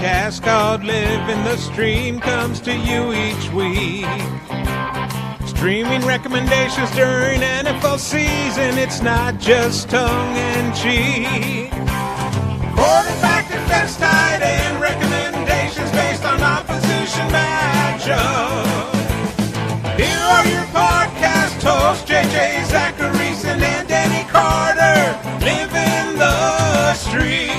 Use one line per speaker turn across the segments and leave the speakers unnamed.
podcast called Living the Stream comes to you each week. Streaming recommendations during NFL season, it's not just tongue-in-cheek. Quarterback, defense, tight end recommendations based on opposition matchup. Here are your podcast hosts, JJ Zacharyson and Danny Carter, Living the Stream.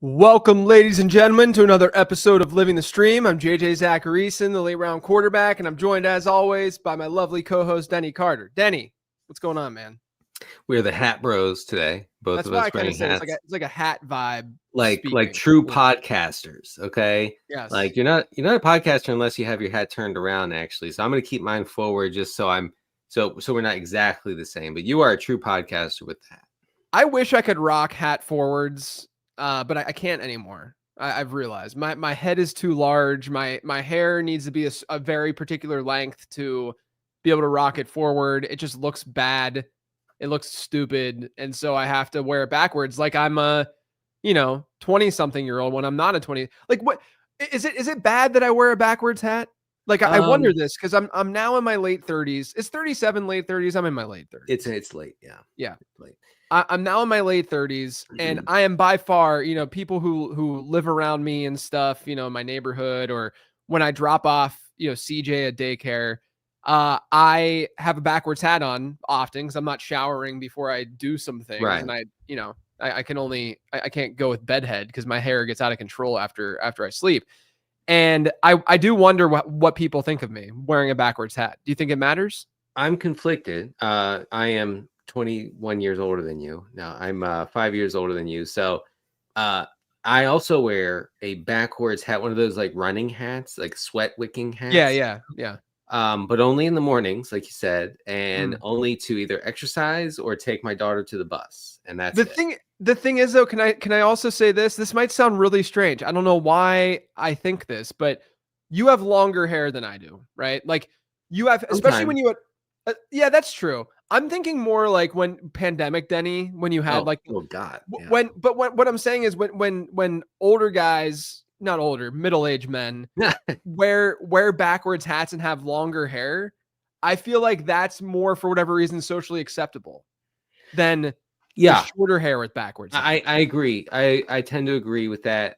Welcome, ladies and gentlemen, to another episode of Living the Stream. I'm JJ Zacharyson, the late round quarterback, and I'm joined, as always, by my lovely co-host, Denny Carter. Denny, what's going on, man?
We're the hat bros today. Both of us wearing hats.
It's like a hat vibe.
Like true podcasters, okay?
Yes.
Like you're not a podcaster unless you have your hat turned around, actually. So I'm gonna keep mine forward just so we're not exactly the same. But you are a true podcaster with that.
I wish I could rock hat forwards. But I can't anymore. I've realized my head is too large. My hair needs to be a very particular length to be able to rock it forward. It just looks bad. It looks stupid. And so I have to wear it backwards. Like I'm a, 20-something-year-old when I'm not a 20. Like what is it bad that I wear a backwards hat? Like I wonder this because I'm now in my late 30s. It's 37 late 30s. I'm in my late 30s.
It's late. Yeah.
Yeah.
It's late.
I'm now in my late 30s, and I am by far, people who live around me and stuff, my neighborhood, or when I drop off, CJ at daycare, I have a backwards hat on often because I'm not showering before I do some things.
Right.
And I can't go with bedhead because my hair gets out of control after I sleep. And I do wonder what people think of me wearing a backwards hat. Do you think it matters?
I'm conflicted. I am 21 years older than you. No, I'm 5 years older than you. So I also wear a backwards hat, one of those like running hats, like sweat wicking hats.
Yeah.
But only in the mornings, like you said, and only to either exercise or take my daughter to the bus. And that's
the thing is, though, can I also say this? This might sound really strange. I don't know why I think this, but you have longer hair than I do, right? Like you have, especially when you had, yeah, that's true. I'm thinking more like when pandemic, Denny, when you had what I'm saying is when older guys, not older, middle-aged men wear backwards hats and have longer hair, I feel like that's more, for whatever reason, socially acceptable than shorter hair with backwards hats.
I agree. I tend to agree with that.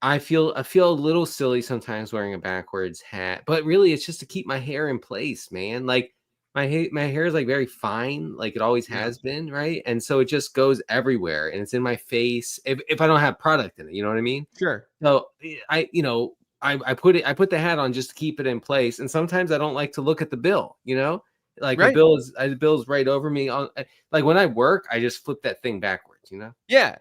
I feel a little silly sometimes wearing a backwards hat, but really it's just to keep my hair in place, man. Like my hair is like very fine, like it always has been, right? And so it just goes everywhere, and it's in my face if I don't have product in it. You know what I mean?
Sure.
So I put the hat on just to keep it in place, and sometimes I don't like to look at the bill. Like right. The bill's right over me. Like when I work, I just flip that thing backwards.
Yeah.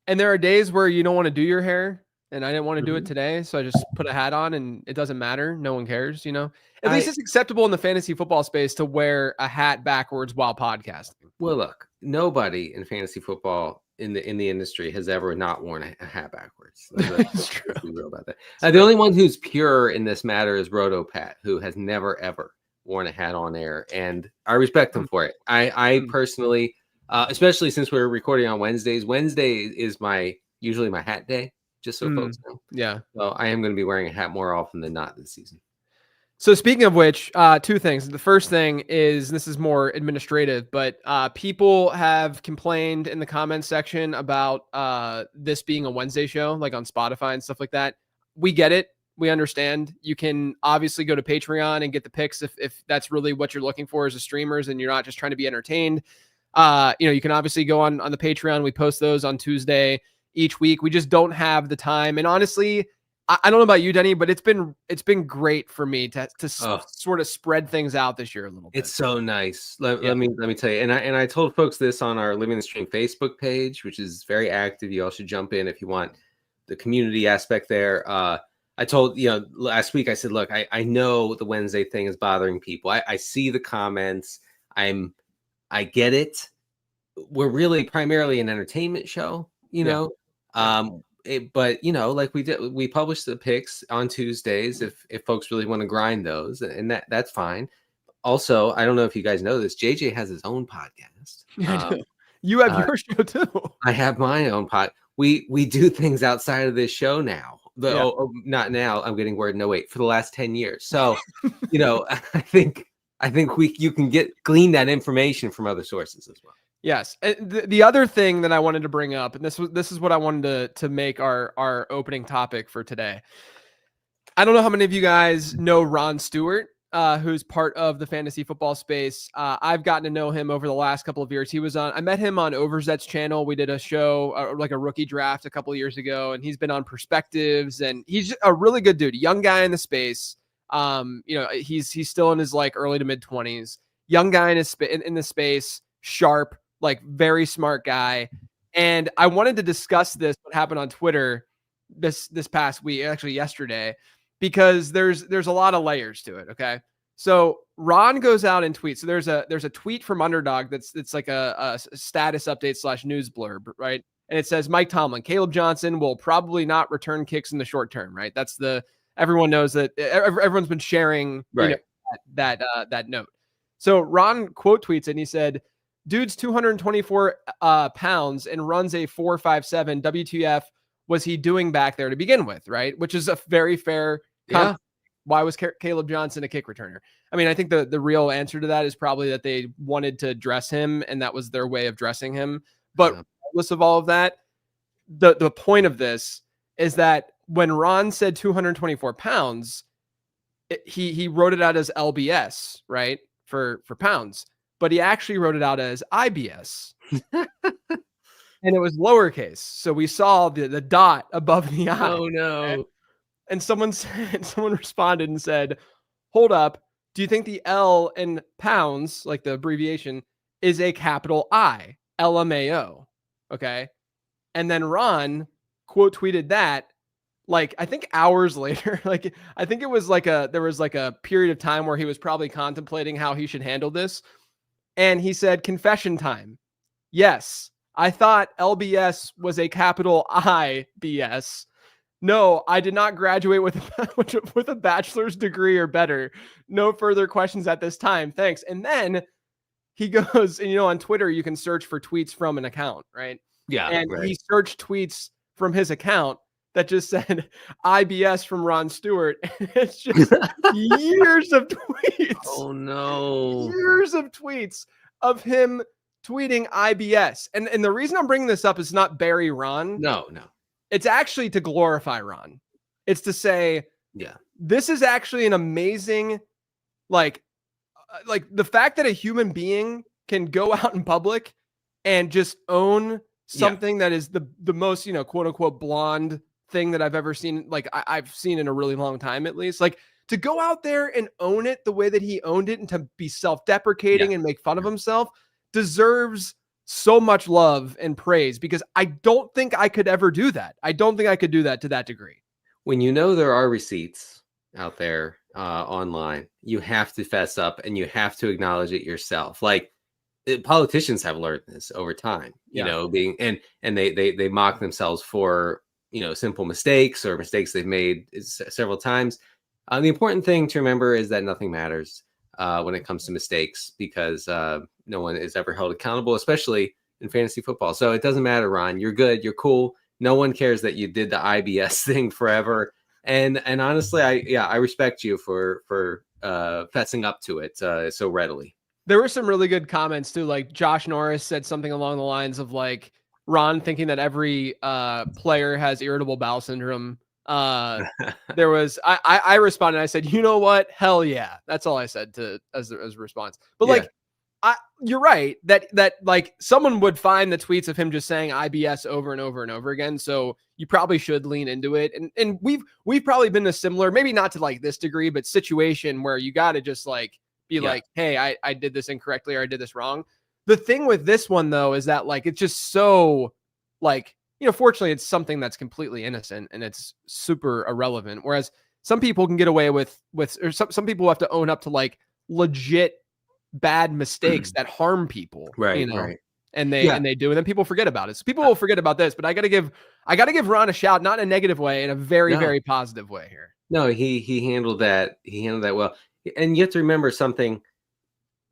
And there are days where you don't want to do your hair. And I didn't want to do it today, so I just put a hat on, and it doesn't matter. No one cares, At least it's acceptable in the fantasy football space to wear a hat backwards while podcasting.
Well, look, nobody in fantasy football in the industry has ever not worn a hat backwards. Let's be real about that. The only one who's pure in this matter is Roto Pat, who has never ever worn a hat on air, and I respect him for it. I personally, especially since we're recording on Wednesdays. Wednesday is usually my hat day. Just so folks know.
Yeah.
So I am going to be wearing a hat more often than not this season.
So speaking of which, two things. The first thing is, this is more administrative, but people have complained in the comments section about this being a Wednesday show, like on Spotify and stuff like that. We get it. We understand. You can obviously go to Patreon and get the picks if that's really what you're looking for as a streamers and you're not just trying to be entertained. You can obviously go on the Patreon. We post those on Tuesday each week. We just don't have the time. And honestly, I don't know about you, Denny, but it's been great for me to sort of spread things out this year a little bit.
It's so nice. Let me tell you. And I told folks this on our Living the Stream Facebook page, which is very active. You all should jump in if you want the community aspect there. I told, last week I said, look, I know the Wednesday thing is bothering people. I see the comments. I get it. We're really primarily an entertainment show, but like we publish the picks on Tuesdays if folks really want to grind those, and that's fine. Also, I don't know if you guys know this, JJ has his own podcast.
You have your show too.
I have my own pod. we do things outside of this show now. Not now. I'm getting word. No, wait, for the last 10 years. So, I think you can glean that information from other sources as well.
Yes. And the other thing that I wanted to bring up, and this is what I wanted to make our opening topic for today. I don't know how many of you guys know Ron Stewart, who's part of the fantasy football space. I've gotten to know him over the last couple of years. I met him on Overzet's channel. We did a show, like a rookie draft a couple of years ago, and he's been on Perspectives, and he's a really good dude, young guy in the space. He's still in his like early to mid 20s, young guy in the space, sharp, like very smart guy. And I wanted to discuss what happened on Twitter this past week, actually yesterday, because there's a lot of layers to it. Okay. So Ron goes out and tweets. So there's a tweet from Underdog that's like a status update / news blurb, right? And it says Mike Tomlin, Caleb Johnson will probably not return kicks in the short term, right? Everyone knows that. Everyone's been sharing that note. So Ron quote tweets and he said, "Dude's 224 pounds and runs a 4.57. WTF was he doing back there to begin with?" Right, which is a very fair.
Yeah.
Why was Caleb Johnson a kick returner? I mean, I think the real answer to that is probably that they wanted to dress him, and that was their way of dressing him. But regardless of all of that, the point of this is that when Ron said 224 pounds, he wrote it out as LBS, right, for pounds, but he actually wrote it out as IBS. And it was lowercase. So we saw the dot above the I.
Oh no.
Okay? And someone responded and said, "Hold up. Do you think the L in pounds, like the abbreviation, is a capital I, LMAO?" Okay. And then Ron quote tweeted that, like, I think hours later. Like, I think it was there was a period of time where he was probably contemplating how he should handle this. And he said, "Confession time. Yes, I thought LBS was a capital I BS. No, I did not graduate with a bachelor's degree or better. No further questions at this time. Thanks." And then he goes, and on Twitter, you can search for tweets from an account, right?
Yeah.
And
right.
he searched tweets from his account that just said IBS from Ron Stewart. It's just years of tweets.
Oh no.
Years of tweets of him tweeting IBS. And the reason I'm bringing this up is not bury Ron.
No.
It's actually to glorify Ron. It's to say,
yeah,
this is actually an amazing, like the fact that a human being can go out in public and just own something that is the most, quote unquote, blonde thing that I've ever seen. Like I've seen in a really long time, at least. Like to go out there and own it the way that he owned it and to be self-deprecating and make fun of himself deserves so much love and praise, because I don't think I could ever do that. I don't think I could do that to that degree.
When there are receipts out there online, you have to fess up and you have to acknowledge it yourself. Like politicians have learned this over time, being and they mock themselves for simple mistakes or mistakes they've made several times. The important thing to remember is that nothing matters when it comes to mistakes, because no one is ever held accountable, especially in fantasy football. So it doesn't matter, Ron. You're good. You're cool. No one cares that you did the IBS thing forever. And honestly, I respect you for fessing up to it so readily.
There were some really good comments too. Like Josh Norris said something along the lines of like Ron thinking that every player has irritable bowel syndrome. There was I responded. I said, "You know what? Hell yeah!" That's all I said as a response. But like, you're right that like someone would find the tweets of him just saying IBS over and over and over again. So you probably should lean into it. And we've probably been a similar, maybe not to like this degree, but situation where you got to just like be like, "Hey, I did this incorrectly or I did this wrong." The thing with this one though is that like it's just so like. Fortunately, it's something that's completely innocent and it's super irrelevant. Whereas some people can get away with or some people have to own up to like legit bad mistakes that harm people,
right? Right.
And they do, and then people forget about it. So people will forget about this, but I gotta give Ron a shout, not in a negative way, in a very, very positive way here.
No, he handled that. He handled that well. And you have to remember something.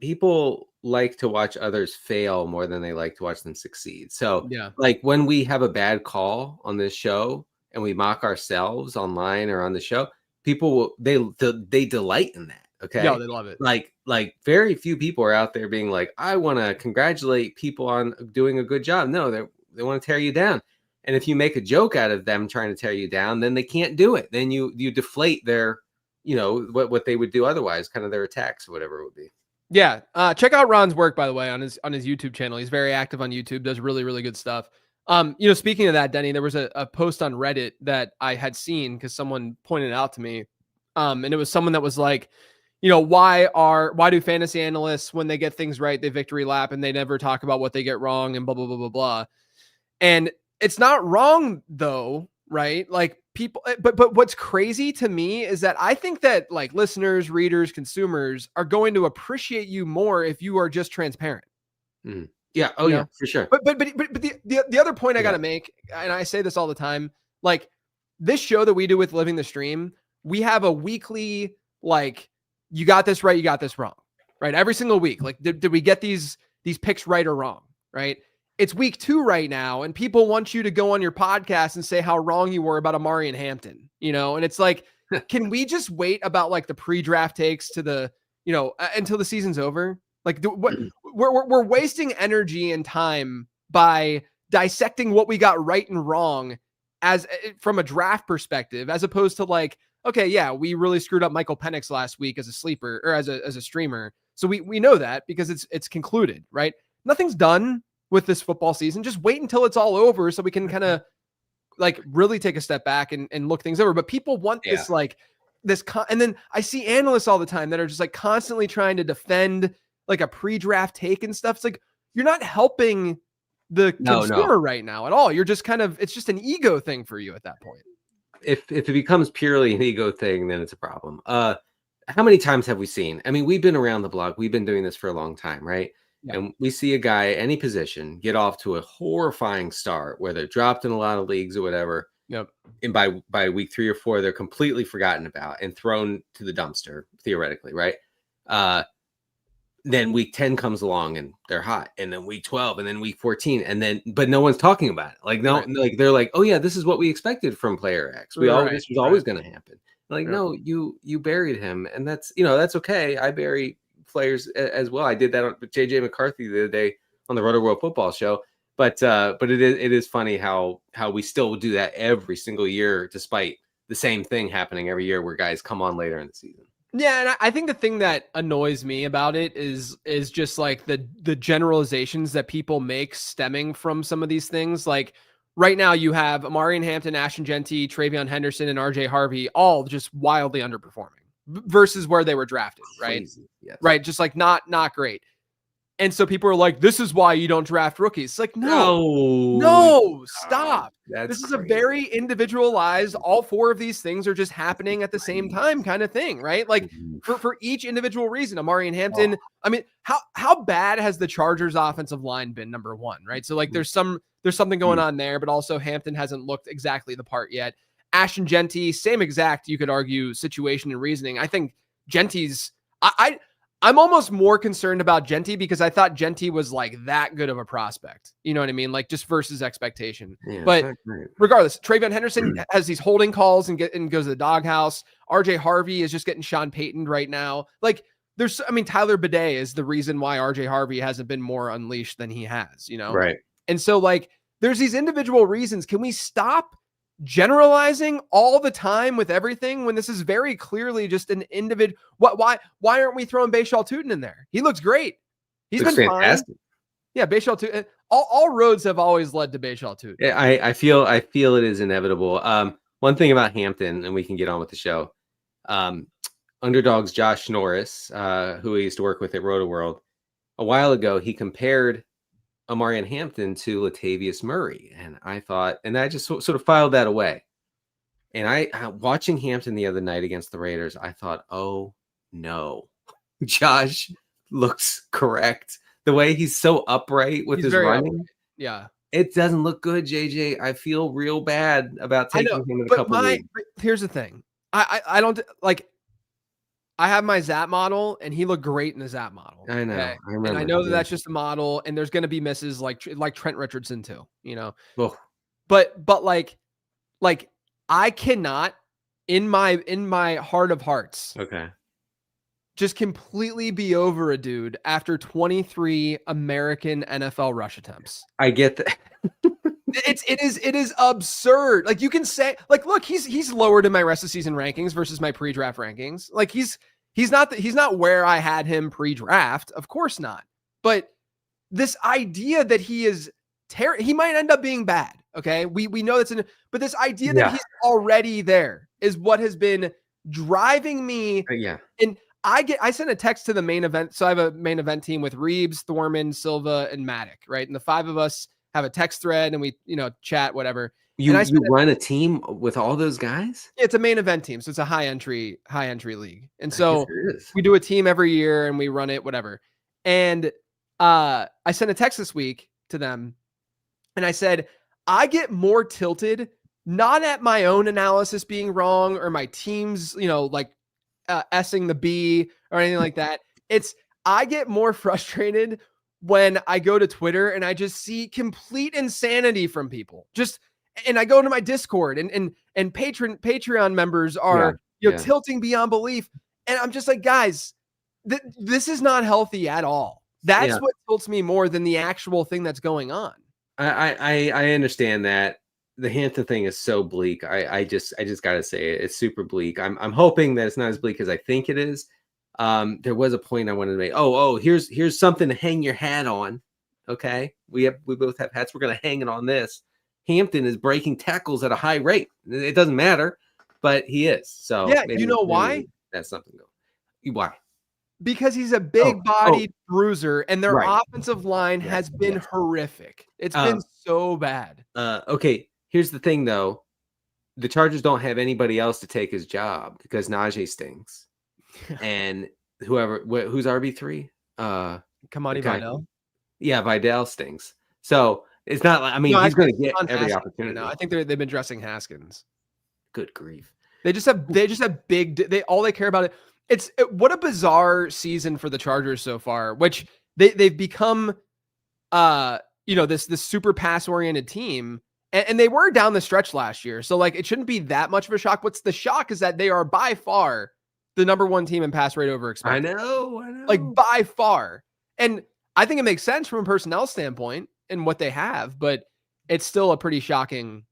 People like to watch others fail more than they like to watch them succeed. So
Yeah.
like when we have a bad call on this show and we mock ourselves online or on the show, people will they delight in that. Okay.
Yeah, they love it.
Like very few people are out there being like, I want to congratulate people on doing a good job. No, they want to tear you down. And if you make a joke out of them trying to tear you down, then they can't do it. Then you deflate their, what they would do otherwise, kind of their attacks or whatever it would be.
Yeah. Check out Ron's work, by the way, on his YouTube channel. He's very active on YouTube, does really, really good stuff. Speaking of that, Denny, there was a post on Reddit that I had seen because someone pointed it out to me. And it was someone that was like, why do fantasy analysts, when they get things right, they victory lap and they never talk about what they get wrong and blah, blah, blah, blah, blah. And it's not wrong though, right? Like people, but what's crazy to me is that I think that like listeners, readers, consumers are going to appreciate you more if you are just transparent.
Mm. Yeah. Oh yeah, for sure.
But the other point I got to make, and I say this all the time, like this show that we do with Living the Stream, we have a weekly, like, you got this right, you got this wrong, right? Every single week. Like, did we get these picks right or wrong, right? It's week 2 right now, and people want you to go on your podcast and say how wrong you were about Amari and Hampton, and it's like, can we just wait about like the pre-draft takes to the, until the season's over? Like, we're wasting energy and time by dissecting what we got right and wrong as from a draft perspective, as opposed to like, okay, yeah, we really screwed up Michael Penix last week as a sleeper or as a streamer. So we know that because it's concluded, right? Nothing's done with this football season. Just wait until it's all over so we can kind of like really take a step back and look things over. But people want this, like and then I see analysts all the time that are just like constantly trying to defend like a pre-draft take and stuff. It's like, you're not helping the consumer right now at all. You're just it's just an ego thing for you at that point.
If it becomes purely an ego thing, then it's a problem. How many times have we seen? I mean, we've been around the block. We've been doing this for a long time, right? Yeah. And we see a guy, any position, get off to a horrifying start where they're dropped in a lot of leagues or whatever.
Yep.
And by week 3 or 4, they're completely forgotten about and thrown to the dumpster, theoretically, right? Then week 10 comes along and they're hot, and then week 12, and then week 14, but no one's talking about it. Like like they're like, oh yeah, this is what we expected from player X. This was always going to happen. Like, no, you buried him, and that's that's okay. I bury players as well. I did that with JJ McCarthy the other day on the Roto World Football Show. But it is funny how we still do that every single year, despite the same thing happening every year where guys come on later in the season.
Yeah, and I think the thing that annoys me about it is just like the generalizations that people make stemming from some of these things. Like right now you have Amari and Hampton, Ashton Genty, Travion Henderson, and RJ Harvey all just wildly underperforming versus where they were drafted, right?
Yes.
Right, just like not great. And so people are like, this is why you don't draft rookies. It's like, no, stop. This is a very individualized, all 4 of these things are just happening at the same time kind of thing, right? Like for each individual reason, Amari and Hampton, I mean, how bad has the Chargers offensive line been, number one, right? So like there's something going on there, but also Hampton hasn't looked exactly the part yet. Ashton Genty, same exact, you could argue, situation and reasoning. I think Genty's, I'm almost more concerned about Genty because I thought Genty was like that good of a prospect. You know what I mean? Like just versus expectation. Yeah, but regardless, Travion Henderson has these holding calls and goes to the doghouse. RJ Harvey is just getting Sean Payton right now. Like Tyler Bidet is the reason why RJ Harvey hasn't been more unleashed than he has,
Right. And
so like there's these individual reasons. Can we stop generalizing all the time with everything when this is very clearly just an individual? Why aren't we throwing Bashal Tootin in there? He looks great. He's been fantastic. Fine. Yeah, Bashal Tootin. All roads have always led to Bashal Tootin.
Yeah, I feel it is inevitable. One thing about Hampton, and we can get on with the show. Underdog's Josh Norris, who I used to work with at Roto World, a while ago, he compared Amari and Hampton to Latavius Murray. And I thought, and I just sort of filed that away. And I watching Hampton the other night against the Raiders, I thought, oh no, Josh looks correct. The way he's so upright with his running. Upright.
Yeah.
It doesn't look good, JJ. I feel real bad about taking him in a couple of weeks.
But here's the thing. I don't like, I have my Zap model, and he looked great in the Zap model.
I know.
Okay?
I remember.
And I know that that's just a model, and there's going to be misses like Trent Richardson too,
Oh.
But like I cannot in my heart of hearts.
Okay.
Just completely be over a dude after 23 American NFL rush attempts.
I get that.
It is absurd. Like, you can say, like, look, he's lowered in my rest of season rankings versus my pre-draft rankings. Like, he's not where I had him pre-draft. Of course not. But this idea that he is he might end up being bad. Okay. We know that's but this idea that he's already there is what has been driving me. And I sent a text to the main event. So I have a main event team with Reeves, Thorman, Silva, and Maddock, right? And the 5 of us have a text thread and we, chat, whatever.
You run a team with all those guys?
It's a main event team. So it's a high entry league. And so we do a team every year and we run it, whatever. And I sent a text this week to them and I said, I get more tilted, not at my own analysis being wrong or my team's, S-ing the B or anything like that. I get more frustrated when I go to Twitter and I just see complete insanity from people. And I go to my Discord and Patreon members are tilting beyond belief. And I'm just like, guys, this is not healthy at all. That's what tilts me more than the actual thing that's going on.
I understand that. The Hampton thing is so bleak. I just gotta say it's super bleak. I'm hoping that it's not as bleak as I think it is. There was a point I wanted to make. Oh, here's something to hang your hat on. Okay, we both have hats. We're gonna hang it on this. Hampton is breaking tackles at a high rate. It doesn't matter, but he is. So
you know why?
That's something. Why?
Because he's a big-bodied bruiser, and their offensive line has been horrific. It's been so bad.
Okay. Here's the thing, though. The Chargers don't have anybody else to take his job because Najee stinks. And who's RB3?
Kamani Vidal.
Yeah, Vidal stinks. So it's not like, he's going to get every opportunity.
I think they've been dressing Haskins.
Good grief.
They just have big, all they care about what a bizarre season for the Chargers so far, which they've become, this super pass oriented team. And they were down the stretch last year. So it shouldn't be that much of a shock. What's the shock is that they are by far the number 1 team in pass rate over expected.
I know.
By far. And I think it makes sense from a personnel standpoint and what they have, but it's still a pretty shocking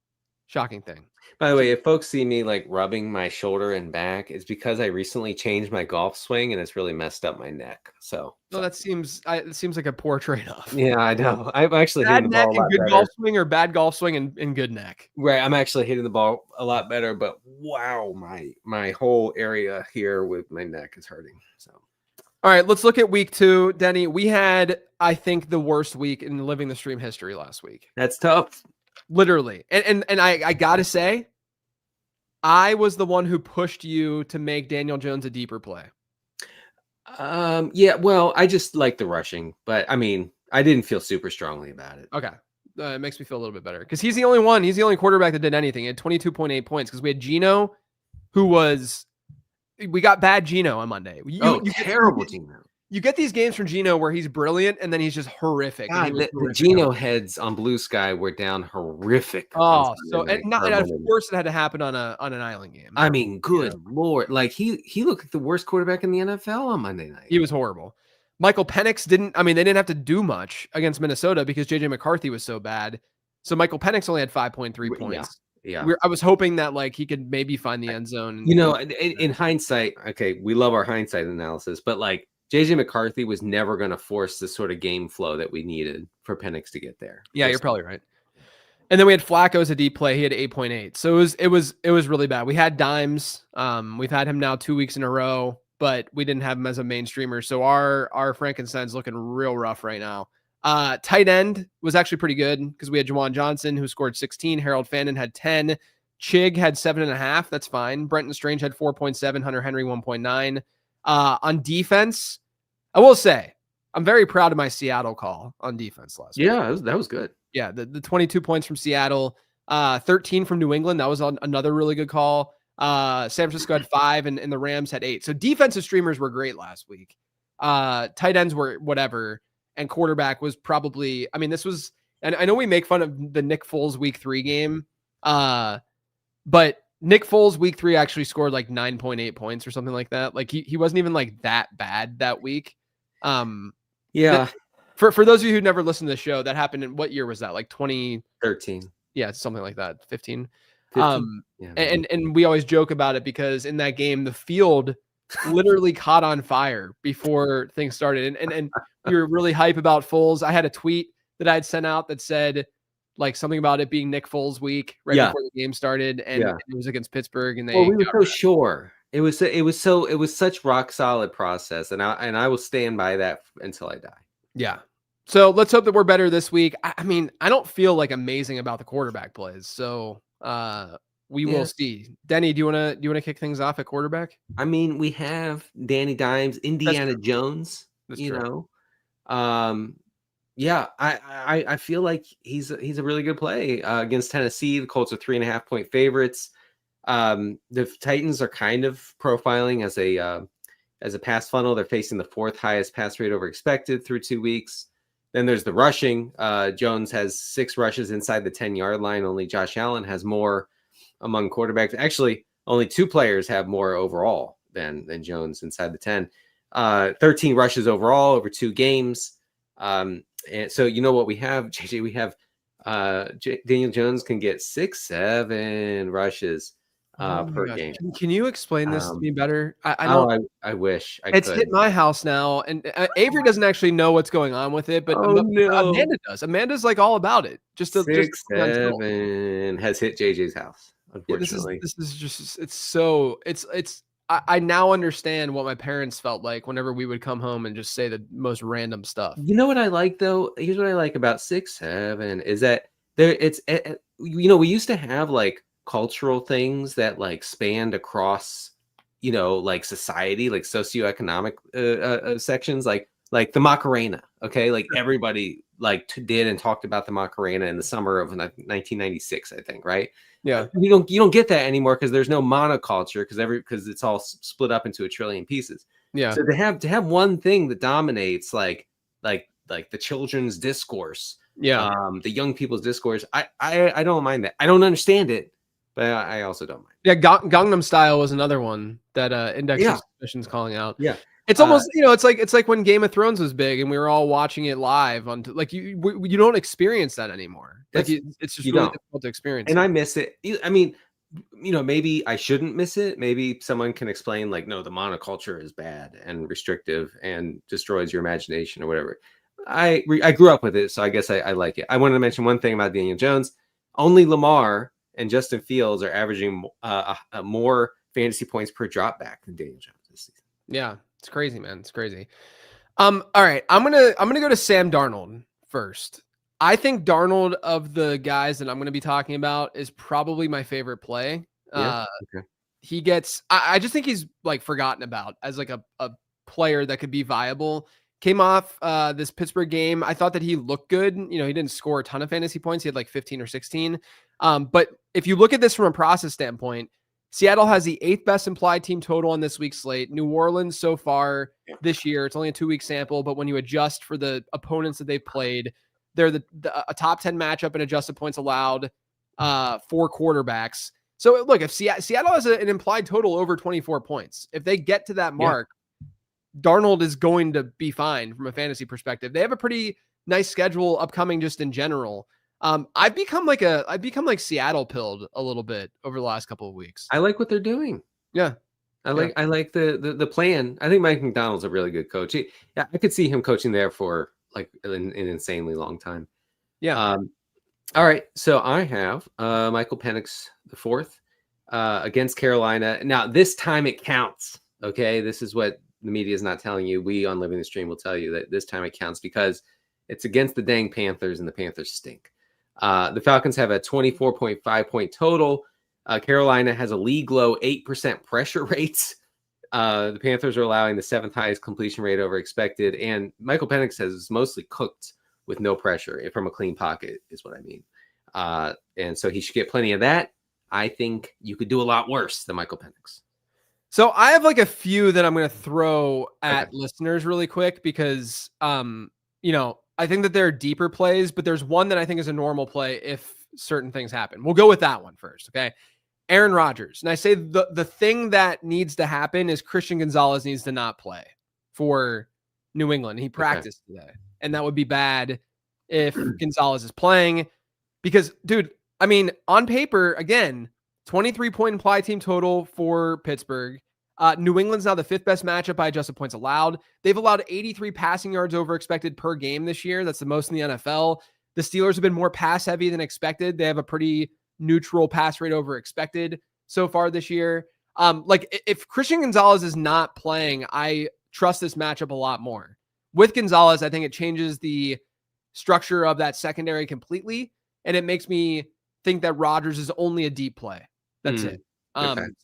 thing.
By the way, if folks see me rubbing my shoulder and back, it's because I recently changed my golf swing and it's really messed up my neck. So
it seems like a poor trade-off.
Yeah, I know. I'm actually hitting the ball a lot
good
better.
Golf swing or bad golf swing and good neck.
Right, I'm actually hitting the ball a lot better, but wow, my whole area here with my neck is hurting. So,
all right, let's look at week 2, Denny. We had, I think, the worst week in Living the Stream history last week.
That's tough.
Literally. And I gotta say, I was the one who pushed you to make Daniel Jones a deeper play.
Yeah, well, I just like the rushing, but I didn't feel super strongly about it.
Okay. It makes me feel a little bit better because he's the only quarterback that did anything. He had 22.8 points because we had Geno, we got bad Geno on Monday.
Terrible Geno.
You get these games from Geno where he's brilliant and then he's just horrific.
God, the Geno heads on Blue Sky were down horrific.
Oh, so of course it had to happen on an island game.
Good Lord. He looked like the worst quarterback in the NFL on Monday night.
He was horrible. Michael Penix they didn't have to do much against Minnesota because JJ McCarthy was so bad. So Michael Penix only had 5.3 points.
Yeah.
I was hoping that he could maybe find the end zone.
In hindsight, okay, we love our hindsight analysis, but JJ McCarthy was never going to force the sort of game flow that we needed for Penix to get there.
Yeah, you're probably right. And then we had Flacco as a deep play. He had 8.8. So it was really bad. We had Dimes. We've had him now 2 weeks in a row, but we didn't have him as a main streamer. So our Frankenstein's looking real rough right now. Tight end was actually pretty good because we had Juwan Johnson who scored 16. Harold Fandon had 10. Chig had 7.5. That's fine. Brenton Strange had 4.7. Hunter Henry 1.9. On defense, I will say I'm very proud of my Seattle call on defense last week.
Yeah, that was good.
Yeah, the 22 points from Seattle, 13 from New England. That was another really good call. San Francisco had 5, and the Rams had 8. So defensive streamers were great last week. Tight ends were whatever, and quarterback was probably. I mean, this was, and I know we make fun of the Nick Foles Week 3 game, but Nick Foles Week 3 actually scored like 9.8 points or something like that. Like he wasn't even like that bad that week.
Yeah.
For those of you who never listened to the show, that happened in what year was that? Like
2013.
Yeah, something like that. 15.
15? Yeah.
And we always joke about it because in that game, the field literally caught on fire before things started. And we were really hype about Foles. I had a tweet that I had sent out that said like something about it being Nick Foles week before the game started, and it was against Pittsburgh, and
we were so sure. It was such rock solid process, and I will stand by that until I die.
Yeah. So let's hope that we're better this week. I mean, I don't feel like amazing about the quarterback plays, so we will see. Denny, do you want to kick things off at quarterback?
I mean, we have Danny Dimes, Indiana Jones.
That's
you
true.
know, I feel like he's a really good play against Tennessee. The Colts are 3.5-point favorites. The Titans are kind of profiling as a pass funnel. They're facing the 4th highest pass rate over expected through 2 weeks. Then there's the rushing. Jones has 6 rushes inside the 10-yard line. Only Josh Allen has more among quarterbacks. Actually, only 2 players have more overall than Jones inside the 10. 13 rushes overall over 2 games. And so you know what we have, JJ? We have Daniel Jones can get 6-7 rushes per game.
Can you explain this to me better? I
wish I
it's
could.
hit my house now, and Avery doesn't actually know what's going on with it, but Amanda does. Amanda's like all about it. Just
6-7 has hit JJ's house. Unfortunately,
this is just it's. I now understand what my parents felt like whenever we would come home and just say the most random stuff.
You know what I like though? Here's what I like about 6-7 is that we used to have like cultural things that like spanned across, like society, like socioeconomic sections, like the Macarena. Okay, like everybody like did and talked about the Macarena in the summer of 1996, I think, right?
Yeah,
you don't get that anymore because there's no monoculture because it's all split up into a trillion pieces.
Yeah.
So to have one thing that dominates like the children's discourse, the young people's discourse, I don't mind that. I don't understand it, but I also don't mind.
Yeah, Gangnam Style was another one that Index Suspicion's calling out.
Yeah.
It's almost, it's like when Game of Thrones was big and we were all watching it live on like you don't experience that anymore. Like it's just really difficult to experience.
And I miss it. I mean, maybe I shouldn't miss it. Maybe someone can explain like, no, the monoculture is bad and restrictive and destroys your imagination or whatever. I grew up with it, so I guess I like it. I wanted to mention one thing about Daniel Jones. Only Lamar and Justin Fields are averaging more fantasy points per drop back than Daniel Jones this season.
Yeah. It's crazy, man. It's crazy. All right. I'm gonna go to Sam Darnold first. I think Darnold, of the guys that I'm gonna be talking about, is probably my favorite play.
Okay.
He gets I just think he's like forgotten about as like a player that could be viable. Came off this Pittsburgh game. I thought that he looked good. He didn't score a ton of fantasy points. He had like 15 or 16. But if you look at this from a process standpoint, Seattle has the 8th best implied team total on this week's slate. New Orleans so far this year, it's only a 2-week sample, but when you adjust for the opponents that they've played, they're a top 10 matchup in adjusted points allowed for quarterbacks. So look, if Seattle has an implied total over 24 points, if they get to that mark, Darnold is going to be fine from a fantasy perspective. They have a pretty nice schedule upcoming just in general. I've become like Seattle pilled a little bit over the last couple of weeks.
I like what they're doing.
Yeah.
I like the plan. I think Mike McDonald's a really good coach. I could see him coaching there for like an insanely long time.
Yeah.
All right. So I have Michael Penix the 4th against Carolina. Now this time it counts. Okay. This is what the media is not telling you. We on Living the Stream will tell you that this time it counts because it's against the dang Panthers and the Panthers stink. The Falcons have a 24.5 point total. Carolina has a league low 8% pressure rates. The Panthers are allowing the 7th highest completion rate over expected. And Michael Penix has mostly cooked with no pressure from a clean pocket is what I mean. And so he should get plenty of that. I think you could do a lot worse than Michael Penix.
So I have like a few that I'm going to throw at listeners really quick because, I think that there are deeper plays, but there's one that I think is a normal play if certain things happen. We'll go with that one first. Okay. Aaron Rodgers. And I say the thing that needs to happen is Christian Gonzalez needs to not play for New England. He practiced today, and that would be bad if Gonzalez is playing because, dude, I mean, on paper, again, 23-point implied team total for Pittsburgh. New England's now the 5th best matchup by adjusted points allowed. They've allowed 83 passing yards over expected per game this year. That's the most in the NFL. The Steelers have been more pass heavy than expected. They have a pretty neutral pass rate over expected so far this year. If Christian Gonzalez is not playing, I trust this matchup a lot more. With Gonzalez, I think it changes the structure of that secondary completely, and it makes me think that Rodgers is only a deep play. That's it.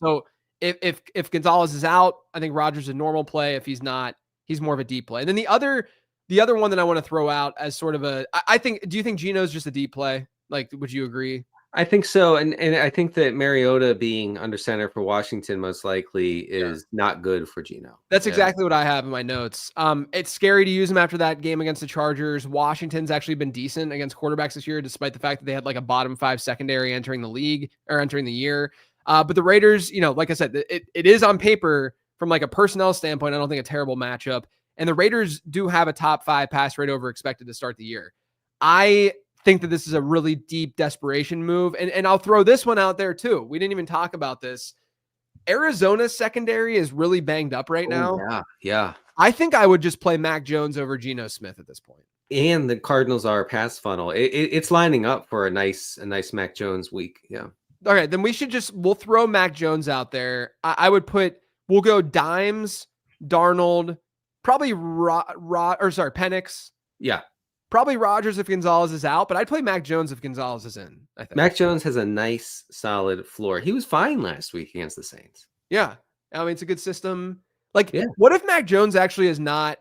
So if Gonzalez is out, I think Rodgers is a normal play. If he's not, he's more of a deep play. And then the other one that I want to throw out as sort of do you think Geno's just a deep play? Like, would you agree?
I think so. And I think that Mariota being under center for Washington most likely is not good for Geno.
That's exactly what I have in my notes. It's scary to use him after that game against the Chargers. Washington's actually been decent against quarterbacks this year, despite the fact that they had like a bottom 5 secondary entering the year. But the Raiders, like I said, it is on paper from like a personnel standpoint, I don't think a terrible matchup. And the Raiders do have a top 5 pass rate over expected to start the year. I think that this is a really deep desperation move. And I'll throw this one out there too. We didn't even talk about this. Arizona's secondary is really banged up right now.
Yeah.
I think I would just play Mac Jones over Geno Smith at this point.
And the Cardinals are a pass funnel. It's lining up for a nice Mac Jones week. Yeah.
All right, then we'll throw Mac Jones out there. We'll go Dimes, Darnold, probably Penix.
Yeah.
Probably Rodgers if Gonzalez is out, but I'd play Mac Jones if Gonzalez is in, I think.
Mac Jones has a nice, solid floor. He was fine last week against the Saints.
Yeah. I mean, it's a good system. What if Mac Jones actually is not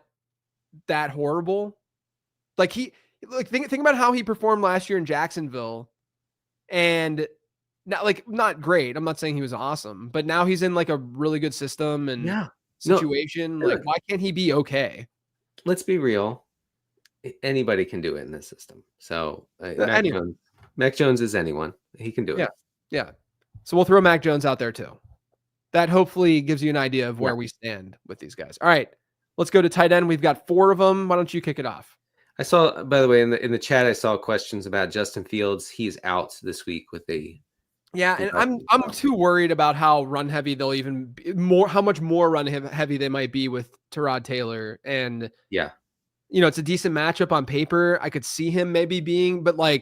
that horrible? Think about how he performed last year in Jacksonville and not great. I'm not saying he was awesome, but now he's in like a really good system and situation. Why can't he be okay?
Let's be real. Anybody can do it in this system. So Mac Jones is anyone. He can do it.
Yeah. So we'll throw Mac Jones out there too. That hopefully gives you an idea of where we stand with these guys. All right, let's go to tight end. We've got 4 of them. Why don't you kick it off?
I saw, by the way, in the chat, I saw questions about Justin Fields. He's out this week with the.
Yeah, and I'm too worried about how run heavy they'll even be how much more run heavy they might be with Tyrod Taylor. And it's a decent matchup on paper. I could see him maybe being, but I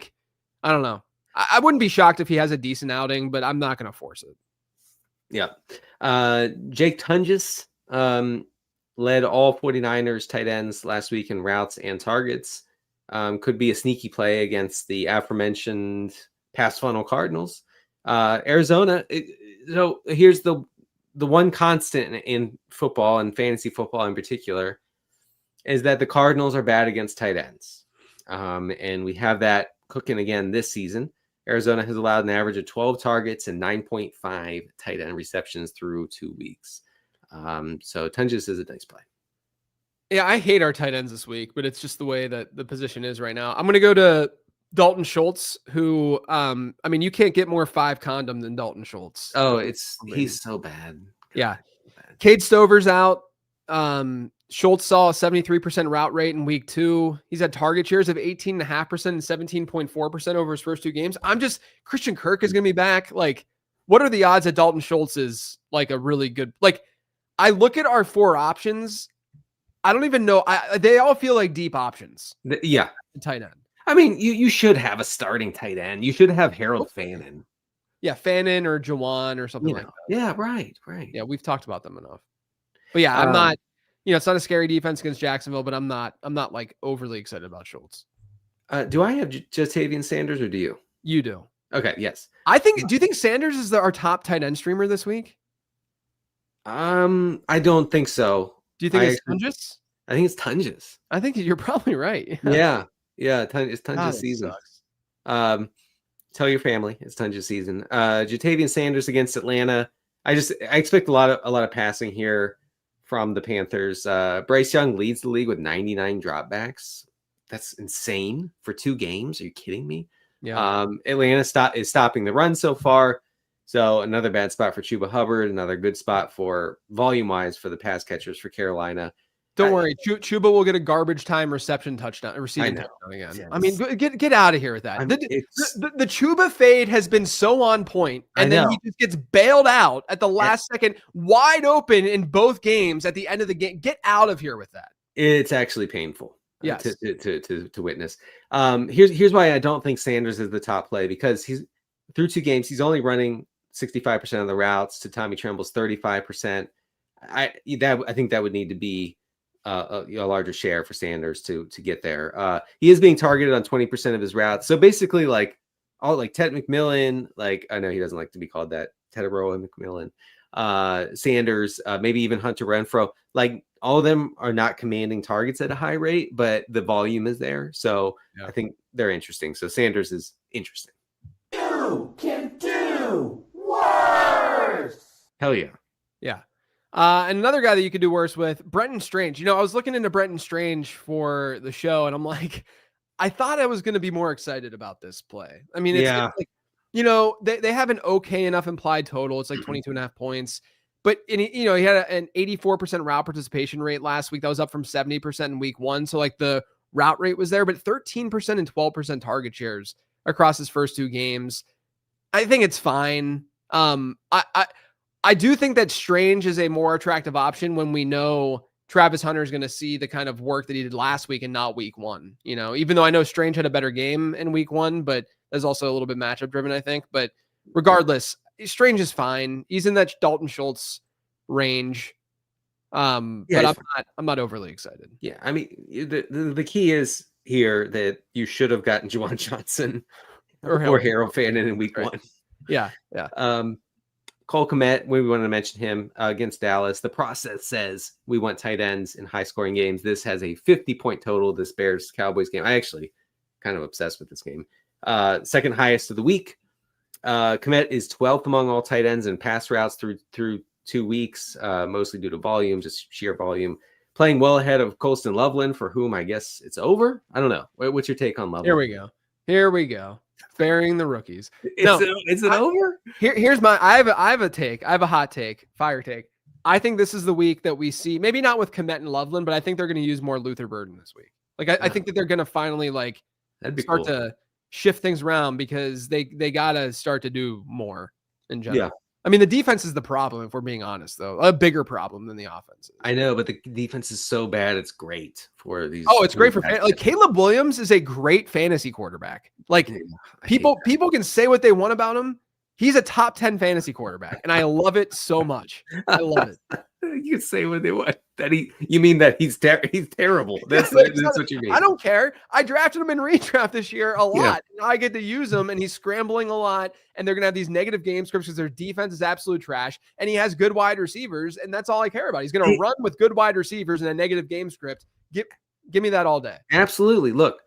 don't know. I wouldn't be shocked if he has a decent outing, but I'm not going to force it.
Yeah. Jake Tunges led all 49ers tight ends last week in routes and targets. Could be a sneaky play against the aforementioned pass funnel Cardinals. Arizona. So here's the one constant in football and fantasy football in particular is that the Cardinals are bad against tight ends. And we have that cooking again this season. Arizona has allowed an average of 12 targets and 9.5 tight end receptions through 2 weeks. So Tunges is a nice play.
Yeah, I hate our tight ends this week, but it's just the way that the position is right now. I'm going to go to Dalton Schultz, who, you can't get more 5 condom than Dalton Schultz.
Oh, he's so bad.
Yeah. Cade Stover's out. Schultz saw a 73% route rate in week 2. He's had target shares of 18.5% and 17.4% over his first 2 games. Christian Kirk is going to be back. What are the odds that Dalton Schultz is a really good, I look at our 4 options. I don't even know. They all feel like deep options.
Yeah.
Tight end.
I mean, you should have a starting tight end. You should have Harold Fannin.
Yeah, Fannin or Jawan or something like that.
Yeah, right.
Yeah, we've talked about them enough. But yeah, I'm not. It's not a scary defense against Jacksonville, but I'm not overly excited about Schultz.
Do I have Jatavian Sanders or do you?
You do.
Okay. Yes.
Do you think Sanders is our top tight end streamer this week?
I don't think so.
Do you think it's Tunges?
I think it's Tunges.
I think you're probably right.
Yeah. It's Tunges' season. Tell your family it's Tunja season. Jatavian Sanders against Atlanta. I expect a lot of passing here from the Panthers. Bryce Young leads the league with 99 dropbacks. That's insane for 2 games. Are you kidding me?
Yeah.
Atlanta is stopping the run so far. So another bad spot for Chuba Hubbard. Another good spot for volume-wise for the pass catchers for Carolina.
Don't worry, Chuba will get a garbage time receiving touchdown again. Yes. I mean, get out of here with that. The Chuba fade has been so on point, and then he just gets bailed out at the last second, wide open in both games at the end of the game. Get out of here with that.
It's actually painful.
Yes.
To witness. Here's why I don't think Sanders is the top play, because he's through 2 games, he's only running 65% of the routes to Tommy Tremble's 35%. I think that would need to be a larger share for Sanders to get there. He is being targeted on 20% of his routes. So basically, like Ted McMillan, like I know he doesn't like to be called that, Ted and McMillan, Sanders, maybe even Hunter Renfrow, like all of them are not commanding targets at a high rate, but the volume is there. So I think they're interesting. So Sanders is interesting.
You can do worse.
Hell yeah.
Yeah. And another guy that you could do worse with, Brenton Strange. I was looking into Brenton Strange for the show, and I'm like, I thought I was going to be more excited about this play. I mean, it's like, they have an okay enough implied total. It's like 22.5 points. But, he had an 84% route participation rate last week. That was up from 70% in week 1. So, like, the route rate was there, but 13% and 12% target shares across his first 2 games. I think it's fine. I do think that Strange is a more attractive option when we know Travis Hunter is going to see the kind of work that he did last week and not week 1. Even though I know Strange had a better game in week 1, but there's also a little bit matchup driven, I think. But regardless, Strange is fine. He's in that Dalton Schultz range. But I'm not overly excited.
Yeah, I mean, the key is here that you should have gotten Juwan Johnson or Harold Fannin in week 1.
Yeah.
Cole Kmet, we wanted to mention him against Dallas. The process says we want tight ends in high-scoring games. This has a 50-point total, this Bears-Cowboys game. I actually kind of obsessed with this game. Second highest of the week. Kmet is 12th among all tight ends in pass routes through 2 weeks, mostly due to volume, just sheer volume. Playing well ahead of Colston Loveland, for whom I guess it's over. I don't know. What's your take on Loveland?
Here we go. Burying the rookies.
Is it over?
Here's my. I have a take. I have a hot take. Fire take. I think this is the week that we see. Maybe not with Kmet and Loveland, but I think they're going to use more Luther Burden this week. Like I think that they're going to finally start to shift things around, because they got to start to do more in general. Yeah. I mean, the defense is the problem, if we're being honest, though. A bigger problem than the offense.
I know, but the defense is so bad. It's great for these.
Oh, it's great for Caleb Williams is a great fantasy quarterback. Like people can say what they want about him. He's a top 10 fantasy quarterback, and I love it so much. I love it.
You can say what they want. You mean that he's terrible. That's what you mean.
I don't care. I drafted him in redraft this year a lot. Yeah. Now I get to use him, and he's scrambling a lot, and they're going to have these negative game scripts because their defense is absolute trash, and he has good wide receivers, and that's all I care about. He's going to run with good wide receivers and a negative game script. Give me that all day.
Absolutely. Look,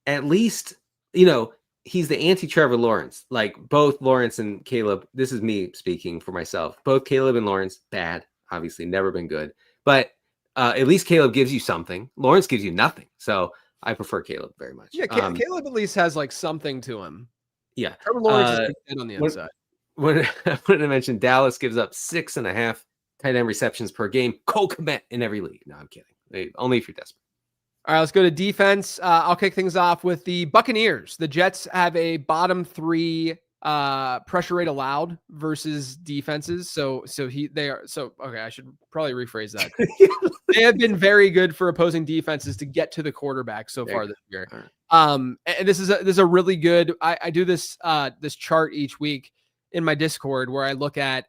at least, he's the anti-Trevor Lawrence. Like both Lawrence and Caleb, this is me speaking for myself. Both Caleb and Lawrence, bad. Obviously, never been good. But at least Caleb gives you something. Lawrence gives you nothing. So I prefer Caleb very much.
Yeah, Caleb at least has something to him.
Yeah.
Trevor Lawrence is dead on the inside.
When I wanted to mention, Dallas gives up 6.5 tight end receptions per game. Cole Kmet in every league. No, I'm kidding. Only if you're desperate.
All right, let's go to defense. I'll kick things off with the Buccaneers. The Jets have a bottom 3 pressure rate allowed versus defenses. Okay, I should probably rephrase that. They have been very good for opposing defenses to get to the quarterback so far this year. And this is a really good. I do this chart each week in my Discord where I look at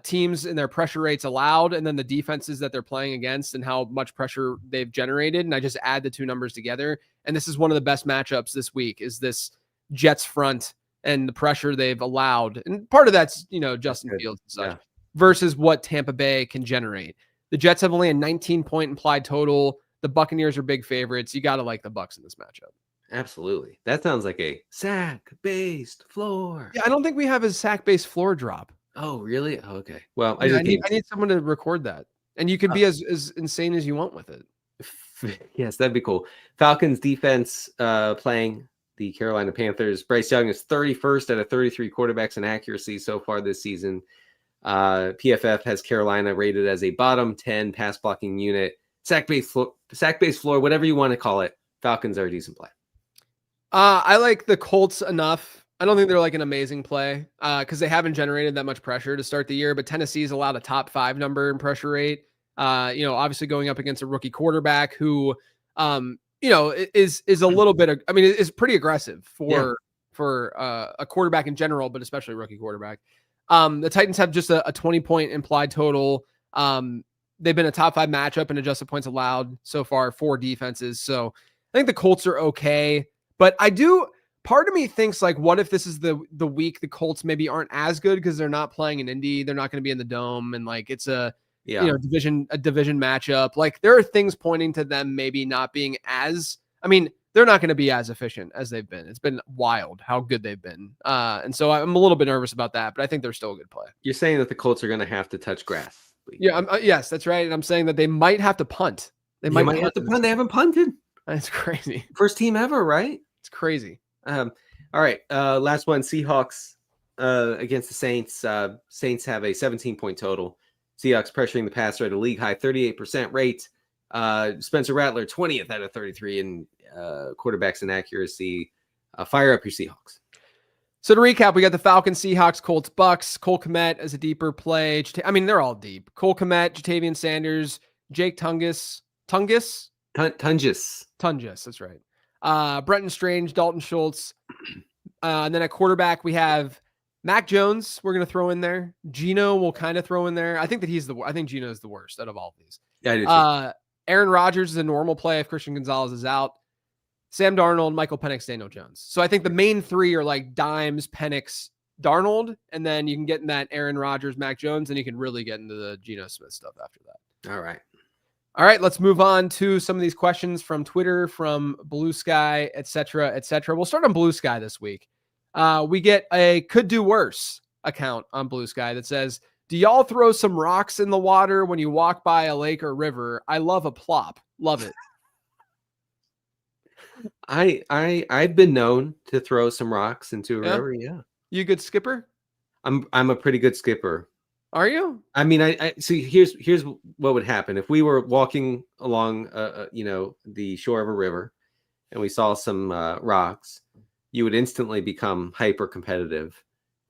teams and their pressure rates allowed, and then the defenses that they're playing against and how much pressure they've generated. And I just add the 2 numbers together. And this is one of the best matchups this week, is this Jets front and the pressure they've allowed. And part of that's, Justin Fields and such versus what Tampa Bay can generate. The Jets have only a 19-point implied total. The Buccaneers are big favorites. You got to like the Bucs in this matchup.
Absolutely. That sounds like a sack-based floor.
Yeah, I don't think we have a sack-based floor drop.
Oh, really? Oh, okay. Well,
Yeah, I need someone to record that. And you can be as insane as you want with it.
Yes, that'd be cool. Falcons defense playing the Carolina Panthers. Bryce Young is 31st out of 33 quarterbacks in accuracy so far this season. PFF has Carolina rated as a bottom 10 pass blocking unit. Sack-based floor, whatever you want to call it. Falcons are a decent play.
I like the Colts enough. I don't think they're like an amazing play because they haven't generated that much pressure to start the year, but Tennessee's allowed a top 5 number in pressure rate. Obviously going up against a rookie quarterback who, is a little bit, is pretty aggressive for a quarterback in general, but especially a rookie quarterback. The Titans have just a 20-point implied total. They've been a top 5 matchup in adjusted points allowed so far for defenses. So I think the Colts are okay, but part of me thinks like, what if this is the week the Colts maybe aren't as good because they're not playing in Indy, they're not going to be in the dome, and like it's a division matchup. Like there are things pointing to them maybe not being they're not going to be as efficient as they've been. It's been wild how good they've been. And so I'm a little bit nervous about that, but I think they're still a good play.
You're saying that the Colts are going to have to touch grass.
Yeah. Yes, that's right. And I'm saying that they might have to punt. They might
have to punt. They haven't punted.
That's crazy.
First team ever, right?
It's crazy.
All right. Last one, Seahawks against the Saints. Saints have a 17-point total. Seahawks pressuring the passer at a league high 38% rate. Spencer Rattler, 20th out of 33 in quarterbacks in accuracy. Fire up your Seahawks.
So to recap, we got the Falcons, Seahawks, Colts, Bucks. Cole Kmet as a deeper play. They're all deep. Cole Kmet, Jatavian Sanders, Jake Tungus. Tungus, that's right. Brenton Strange, Dalton Schultz. And then at quarterback, we have Mac Jones. We're going to throw in there. Geno will kind of throw in there. I think that I think Geno is the worst out of all of these.
Yeah, I do too.
Aaron Rodgers is a normal play if Christian Gonzalez is out. Sam Darnold, Michael Penix, Daniel Jones. So I think the main 3 are like Dimes, Penix, Darnold, and then you can get in that Aaron Rodgers, Mac Jones, and you can really get into the Geno Smith stuff after that. All right, let's move on to some of these questions from Twitter, from Blue Sky, et cetera, et cetera. We'll start on Blue Sky this week. We get a could do worse account on Blue Sky that says, do y'all throw some rocks in the water when you walk by a lake or river? I love a plop. Love it.
I've been known to throw some rocks into a river. Yeah.
You a good skipper?
I'm a pretty good skipper.
Are you?
I mean, I see. Here's what would happen if we were walking along, the shore of a river, and we saw some rocks. You would instantly become hyper competitive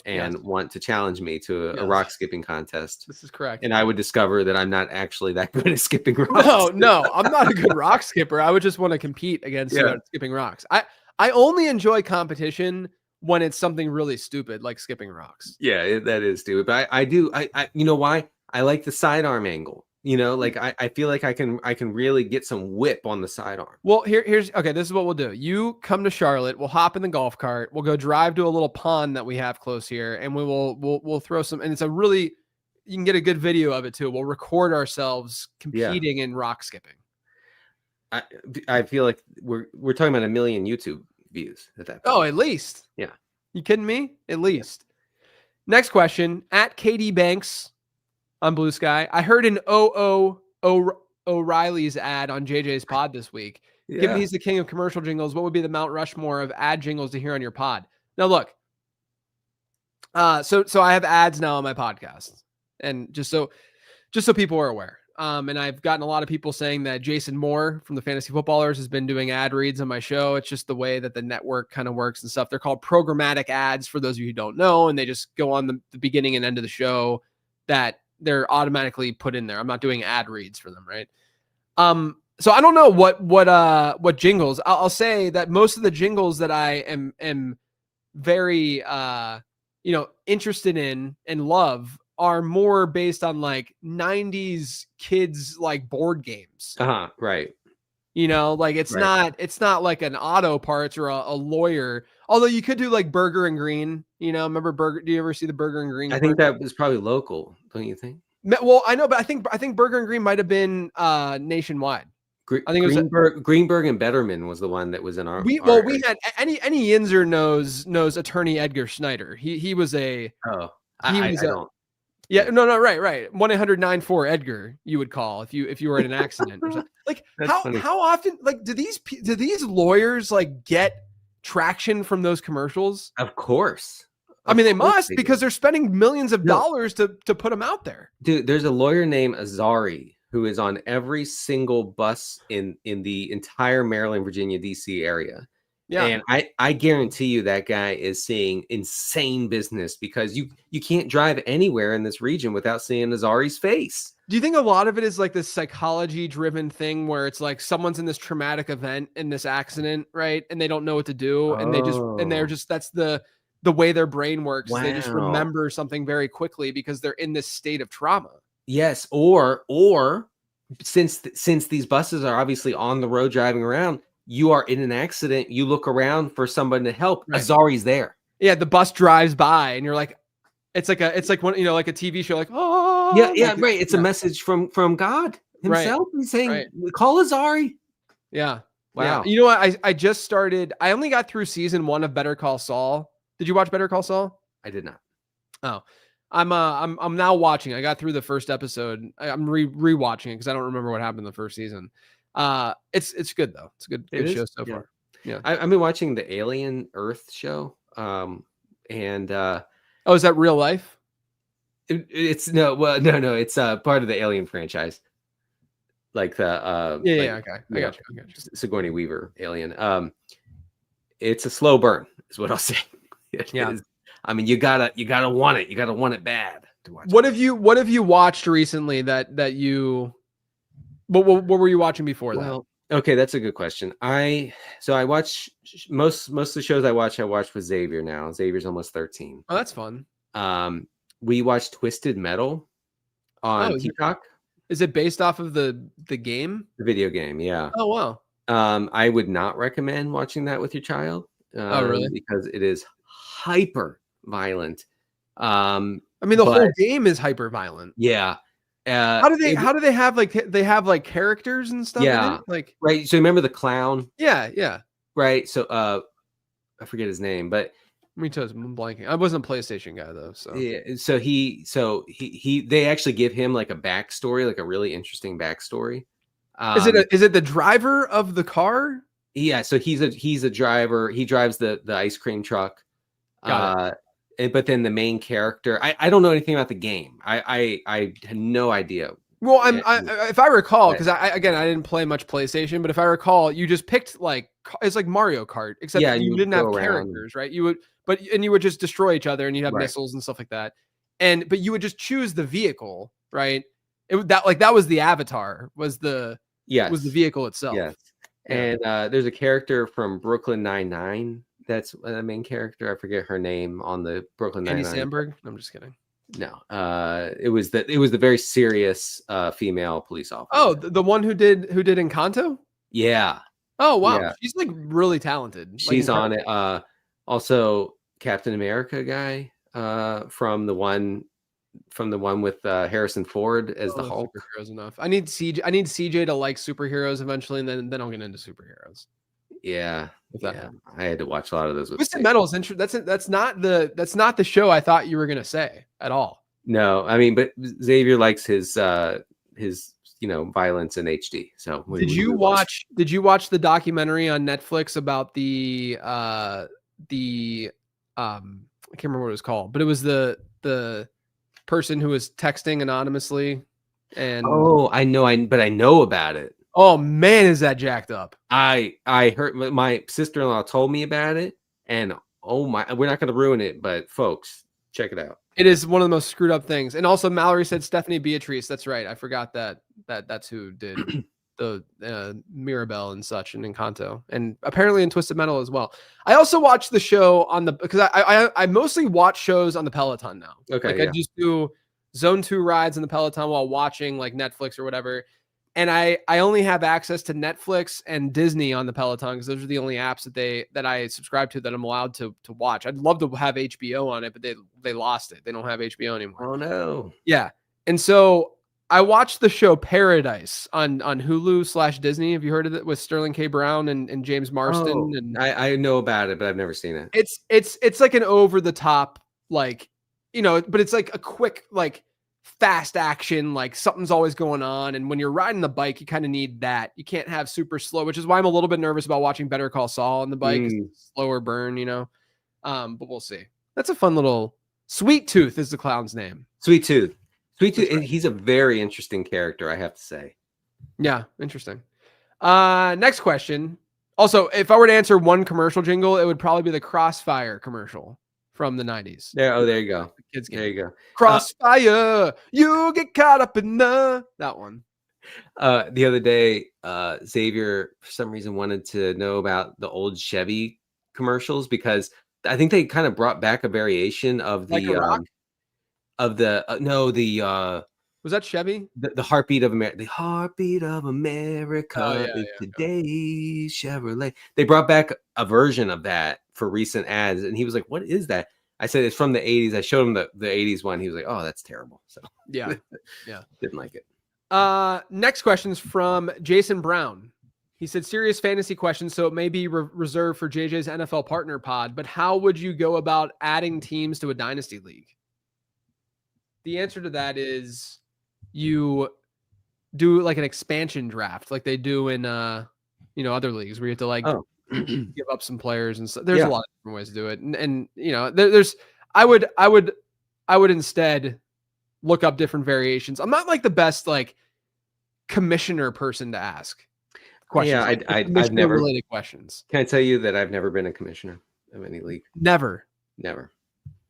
and want to challenge me to a rock skipping contest. This
is correct.
And I would discover that I'm not actually that good at skipping rocks.
No, I'm not a good rock skipper. I would just want to compete against skipping rocks. I only enjoy competition when it's something really stupid like skipping rocks.
Yeah, that is stupid. But I do. You know why? I like the sidearm angle. Like I feel like I can really get some whip on the sidearm.
Well, here's okay. This is what we'll do. You come to Charlotte. We'll hop in the golf cart. We'll go drive to a little pond that we have close here, and we'll throw some. And it's you can get a good video of it too. We'll record ourselves competing in rock skipping.
I feel like we're talking about 1 million YouTube views at that point.
Oh, at least.
Yeah.
You kidding me? At least. Yeah. Next question at KD Banks on Blue Sky. I heard an O'Reilly's ad on JJ's pod this week. Yeah. Given he's the king of commercial jingles, what would be the Mount Rushmore of ad jingles to hear on your pod? Now look, so I have ads now on my podcast, and just so people are aware. And I've gotten a lot of people saying that Jason Moore from the Fantasy Footballers has been doing ad reads on my show. It's just the way that the network kind of works and stuff. They're called programmatic ads for those of you who don't know, and they just go on the beginning and end of the show that they're automatically put in there. I'm not doing ad reads for them, right? So I don't know what jingles. I'll say that most of the jingles that I am very interested in and love are more based on like 90s kids like board games.
Right.
It's not like an auto parts or a lawyer. Although you could do like Burger and Green, remember Burger? Do you ever see the Burger and Green?
I think that was probably local. Don't you think?
Well, I know, but I think Burger and Green might've been nationwide. I think it was
Greenberg and Betterman was the one that was in our.
We had any Yinzer knows attorney Edgar Schneider. He was a
I don't.
Yeah, no, right. 1-800-94 Edgar you would call if you were in an accident or something. Like how often do these lawyers like get traction from those commercials?
Of course.
I mean, they must because they're spending millions of dollars to put them out there.
Dude, there's a lawyer named Azari who is on every single bus in the entire Maryland, Virginia, DC area. Yeah. And I guarantee you that guy is seeing insane business because you can't drive anywhere in this region without seeing Azari's face.
Do you think a lot of it is like this psychology driven thing where it's like someone's in this traumatic event in this accident, right? And they don't know what to do. And they're just, that's the way their brain works. Wow. They just remember something very quickly because they're in this state of trauma.
Yes. Or since these buses are obviously on the road driving around, you are in an accident, you look around for somebody to help. Right. Azari's there.
Yeah, the bus drives by and you're like, it's like one, like a TV show, like, oh
yeah, right. It's a message from God himself. Right. He's saying, call Azari.
Yeah.
Wow.
Yeah. You know what? I just started, I only got through season 1 of Better Call Saul. Did you watch Better Call Saul?
I did not.
Oh. I'm now watching. I got through the first episode. I'm rewatching it because I don't remember what happened in the first season. It's good though. It's a good show so far. Yeah.
I've been watching the Alien Earth show. Is
that real life?
It's it's part of the Alien franchise. Like the
okay. I got you.
Sigourney Weaver Alien. It's a slow burn, is what I'll say. It is. I mean, you gotta want it. You gotta want it bad to watch.
What have you watched recently that you? What were you watching before that?
Okay, that's a good question. I watch most of the shows I watch with Xavier now. Xavier's almost 13.
Oh, that's fun.
We watched Twisted Metal on Peacock.
Is it based off of the game?
The video game, yeah.
Oh wow.
I would not recommend watching that with your child.
Oh really?
Because it is hyper violent.
I mean, the whole game is hyper violent.
Yeah.
How do they have like characters and stuff?
Yeah.
Like
right. So remember the clown?
Yeah.
Right. So I forget his name, but
me too. I'm blanking. I wasn't a PlayStation guy though. So
yeah. So they actually give him like a backstory, like a really interesting backstory.
Is it the driver of the car?
Yeah. So he's a driver. He drives the ice cream truck. Got it. But then the main character, I don't know anything about the game. I had no idea.
Well, if I recall, because I didn't play much PlayStation, but if I recall, you just picked it's like Mario Kart, except you didn't have characters, right? You would just destroy each other, and you'd have missiles and stuff like that. But you would just choose the vehicle, right? That was the avatar, was the vehicle itself.
Yes. And there's a character from Brooklyn Nine-Nine. That's the main character. I forget her name on the Brooklyn Nine-Nine.
Andy Samberg? I'm just kidding.
No, it was the very serious female police officer.
Oh, the one who did Encanto?
Yeah.
Oh wow, yeah. She's like really talented.
She's on it. Also, Captain America guy from the one with Harrison Ford as the Hulk.
Superheroes enough. I need CJ to like superheroes eventually, and then I'll get into superheroes.
Yeah. I had to watch a lot of those.
Twisted Metal is interesting. That's not the show I thought you were gonna say at all.
No, I mean, but Xavier likes his violence in HD. So
did you watch the documentary on Netflix about the I can't remember what it was called, but it was the person who was texting anonymously and
I know about it.
Oh man, is that jacked up?
I heard my sister-in-law told me about it, and oh my, we're not going to ruin it, but folks, check it out.
It is one of the most screwed up things. And also Mallory said Stephanie Beatrice. That's right. I forgot that's who did the Mirabelle and such and Encanto, and apparently in Twisted Metal as well. I also watched the show because I mostly watch shows on the Peloton now.
Okay.
I just do Zone 2 rides on the Peloton while watching like Netflix or whatever. And I only have access to Netflix and Disney on the Peloton because those are the only apps that I subscribe to that I'm allowed to watch. I'd love to have HBO on it, but they lost it. They don't have HBO anymore.
Oh no.
Yeah. And so I watched the show Paradise on Hulu/Disney. Have you heard of it with Sterling K. Brown and James Marston?
Oh,
And
I know about it, but I've never seen it.
it's like an over the top, like, but it's like a quick, like fast action, like something's always going on. And when you're riding the bike, you kind of need that. You can't have super slow, which is why I'm a little bit nervous about watching Better Call Saul on the bike. Slower burn, but we'll see. That's a fun little Sweet Tooth is the clown's name.
Sweet Tooth. Sweet Tooth.
Right.
He's a very interesting character, I have to say.
Yeah, interesting. Next question. Also, if I were to answer one commercial jingle, it would probably be the Crossfire commercial from the 90s.
There you go.
The kids game.
There you go.
Crossfire, you get caught up in that one.
The other day, Xavier, for some reason, wanted to know about the old Chevy commercials because I think they kind of brought back a variation of the
was that Chevy?
The heartbeat of America. The heartbeat of America is today's Chevrolet. They brought back a version of that for recent ads, and he was like, "What is that?" I said, "It's from the '80s." I showed him the '80s one. He was like, "Oh, that's terrible." So
yeah,
didn't like it.
Next question is from Jason Brown. He said, serious fantasy question, so it may be reserved for JJ's NFL partner pod, but how would you go about adding teams to a dynasty league? The answer to that is you do like an expansion draft like they do in other leagues where you have to like give up some players and stuff. There's a lot of different ways to do it. And there's I would instead look up different variations. I'm not like the best like commissioner person to ask questions.
Yeah, I've never
related questions.
Can I tell you that I've never been a commissioner of any league?
Never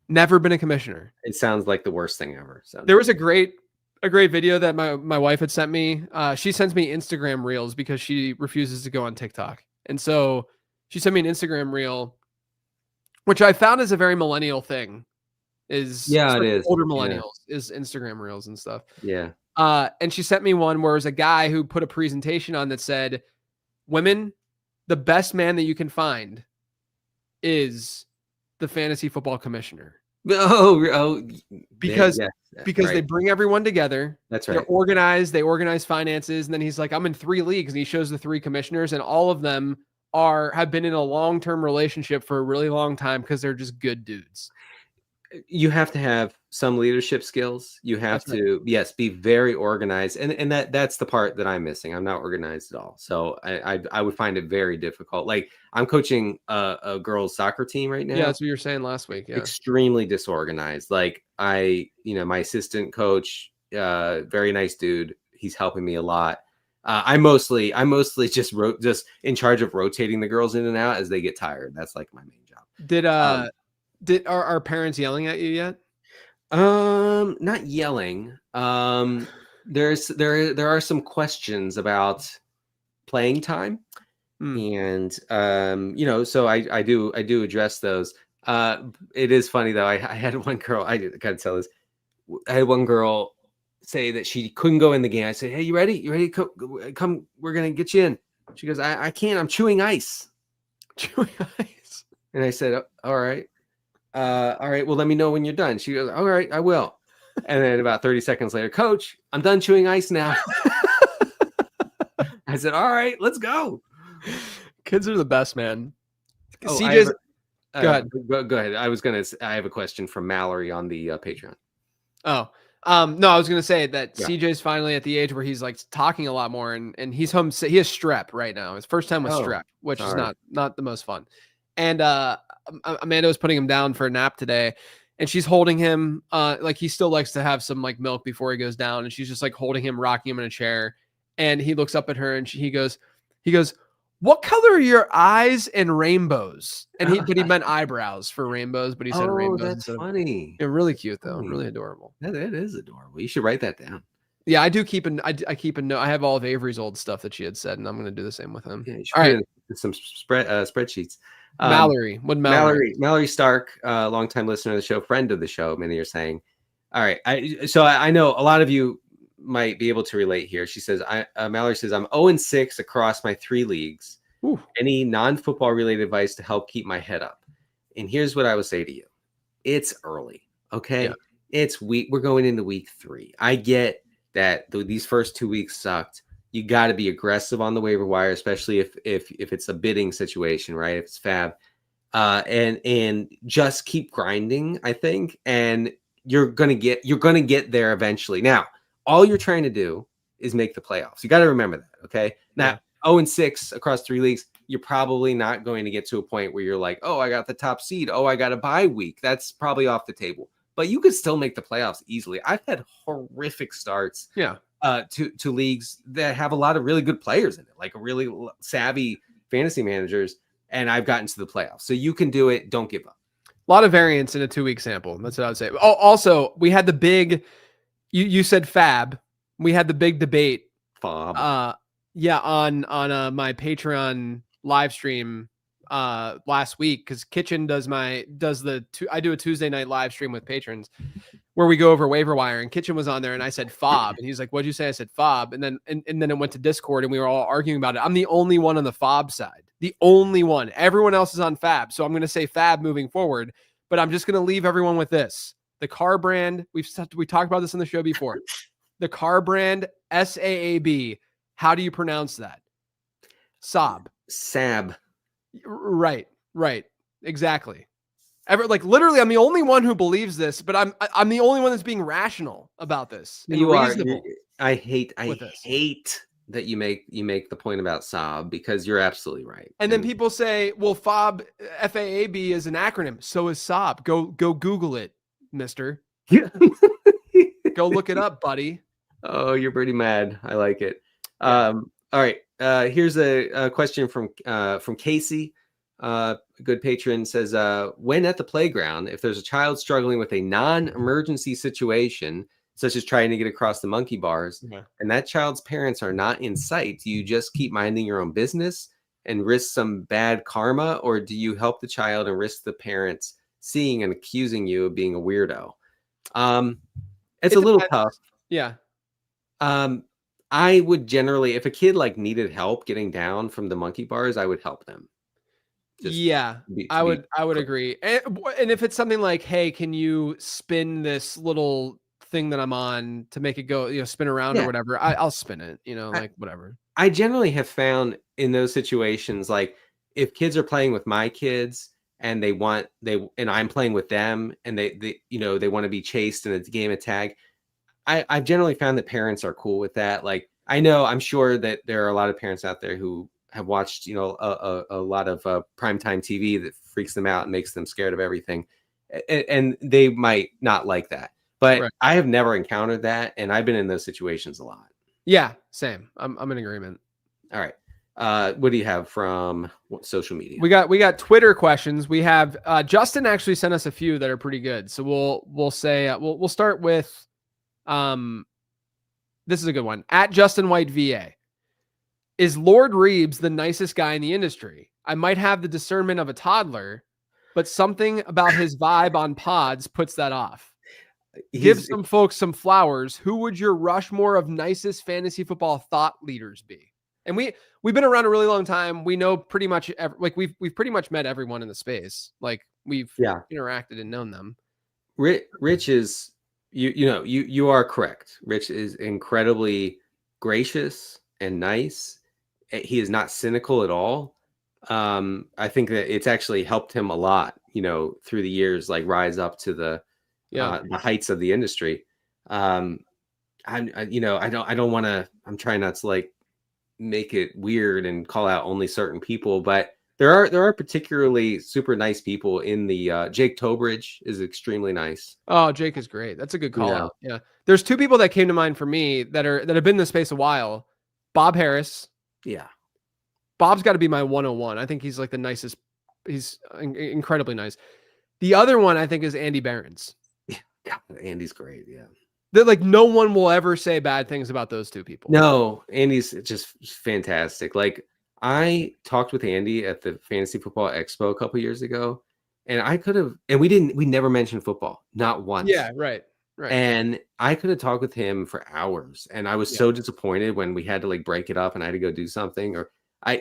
been a commissioner.
It sounds like the worst thing ever. So
there was a great video that my wife had sent me. She sends me Instagram reels because she refuses to go on TikTok. And so she sent me an Instagram reel, which I found is a very millennial thing. It is older millennials is Instagram reels and stuff.
Yeah.
And she sent me one where it was a guy who put a presentation on that said, women, the best man that you can find is the fantasy football commissioner. Because they bring everyone together.
That's right.
They're organized. They organize finances. And then he's like, I'm in 3 leagues. And he shows the 3 commissioners, and all of them have been in a long-term relationship for a really long time because they're just good dudes.
You have to have some leadership skills. You have to, be very organized. And that's the part that I'm missing. I'm not organized at all. So I would find it very difficult. Like I'm coaching a girls soccer team right now.
Yeah, that's what you were saying last week. Yeah.
Extremely disorganized. Like my assistant coach, very nice dude. He's helping me a lot. I'm mostly just in charge of rotating the girls in and out as they get tired. That's like my main job.
Are parents yelling at you yet?
Not yelling. There are some questions about playing time, and so I do address those. It is funny though. I had one girl. I gotta tell this. I had one girl say that she couldn't go in the game. I said, "Hey, you ready? You ready? Come. We're gonna get you in." She goes, "I can't. I'm chewing ice."
Chewing ice.
And I said, "All right." All right, well, let me know when you're done. She goes, all right, I will. And then about 30 seconds later, coach, I'm done chewing ice now. I said, all right, let's go.
Kids are the best, man.
Oh,
CJ's
go ahead. Go ahead. I have a question from Mallory on the Patreon.
Oh, no, I was going to say that CJ's finally at the age where he's like talking a lot more, and he's home. He has strep right now. His first time with strep, which is not the most fun. And Amanda was putting him down for a nap today, and she's holding him like he still likes to have some like milk before he goes down, and she's just like holding him, rocking him in a chair. And he looks up at her, and he goes, what color are your eyes and rainbows? And he meant eyebrows for rainbows, but he said rainbows.
That's funny.
They're really cute though, really adorable.
That is adorable. You should write that down.
Yeah, I do keep I keep a note. I have all of Avery's old stuff that she had said, and I'm going to do the same with him.
Yeah, you should all right, some spreadsheets.
Mallory
Stark, longtime listener of the show, friend of the show, many are saying. All right. I know a lot of you might be able to relate here. She says, Mallory says, I'm 0-6 across my 3 leagues. Ooh. Any non-football related advice to help keep my head up? And here's what I would say to you. It's early. Okay. Yeah. We're going into week 3. I get that these first 2 weeks sucked. You got to be aggressive on the waiver wire, especially if it's a bidding situation, right? If it's fab, and just keep grinding, I think, and you're gonna get there eventually. Now, all you're trying to do is make the playoffs. You got to remember that, okay? Now, 0-6 across 3 leagues, you're probably not going to get to a point where you're like, oh, I got the top seed. Oh, I got a bye week. That's probably off the table. But you could still make the playoffs easily. I've had horrific starts. To leagues that have a lot of really good players in it, like a really savvy fantasy managers, and I've gotten to the playoffs. So you can do it. Don't give up.
A lot of variance in a 2 week sample. That's what I would say. Oh, also, we had the big, you said fab. We had the big debate.
Fob.
On my Patreon live stream last week, because Kitchen I do a Tuesday night live stream with patrons where we go over waiver wire, and Kitchen was on there, and I said fob, and he's like, what'd you say? I said fob. And then it went to Discord, and we were all arguing about it. I'm the only one on the fob side, the only one. Everyone else is on fab. So I'm going to say fab moving forward, but I'm just going to leave everyone with this. The car brand, we talked about this on the show before. The car brand SAAB. How do you pronounce that? Sob.
Sab.
Right. Exactly. Literally, I'm the only one who believes this, but I'm the only one that's being rational about this.
You are. I hate that you make the point about Sob, because you're absolutely right.
And then people say, well, FOB, FAAB is an acronym. So is Sob. Go Google it, mister. Go look it up, buddy.
Oh, you're pretty mad. I like it. All right. Here's a question from Casey. A good patron says, when at the playground, if there's a child struggling with a non-emergency situation, such as trying to get across the monkey bars, and that child's parents are not in sight, do you just keep minding your own business and risk some bad karma, or do you help the child and risk the parents seeing and accusing you of being a weirdo? It's a little tough.
Yeah.
I would generally, if a kid needed help getting down from the monkey bars, I would help them.
I would agree. And if it's something like, hey, can you spin this little thing that I'm on to make it go, spin around or whatever, I'll spin it, whatever. I
generally have found in those situations, if kids are playing with my kids and and I'm playing with them, and they want to be chased in a game of tag, I've generally found that parents are cool with that. I'm sure that there are a lot of parents out there who have watched, a lot of primetime TV that freaks them out and makes them scared of everything. And they might not like that. But I have never encountered that. And I've been in those situations a lot.
Yeah, same. I'm in agreement.
All right. What do you have from social media? We
got Twitter questions. We have Justin actually sent us a few that are pretty good. So we'll say we'll start with this is a good one. At Justin White VA. Is Lord Reeves the nicest guy in the industry? I might have the discernment of a toddler, but something about his vibe on pods puts that off. Give some folks some flowers. Who would your Rushmore of nicest fantasy football thought leaders be? And we've been around a really long time. We know pretty much we've pretty much met everyone in the space. We've interacted and known them.
Rich is you are correct. Rich is incredibly gracious and nice. He is not cynical at all. I think that it's actually helped him a lot, through the years, rise up to the heights of the industry. I don't want to, I'm trying not to make it weird and call out only certain people, but there are particularly super nice people in the, Jake Tobridge is extremely nice.
Oh, Jake is great. That's a good call out. Yeah. There's two people that came to mind for me that have been in the space a while. Bob Harris.
Yeah.
Bob's got to be my 101. I think he's the nicest. He's incredibly nice. The other one I think is Andy Behrens.
Yeah, God, Andy's great. Yeah.
They're no one will ever say bad things about those two people.
No, Andy's just fantastic. I talked with Andy at the Fantasy Football Expo a couple years ago, and we never mentioned football, not once.
Yeah, right.
And I could have talked with him for hours, and I was so disappointed when we had to break it up and I had to go do something,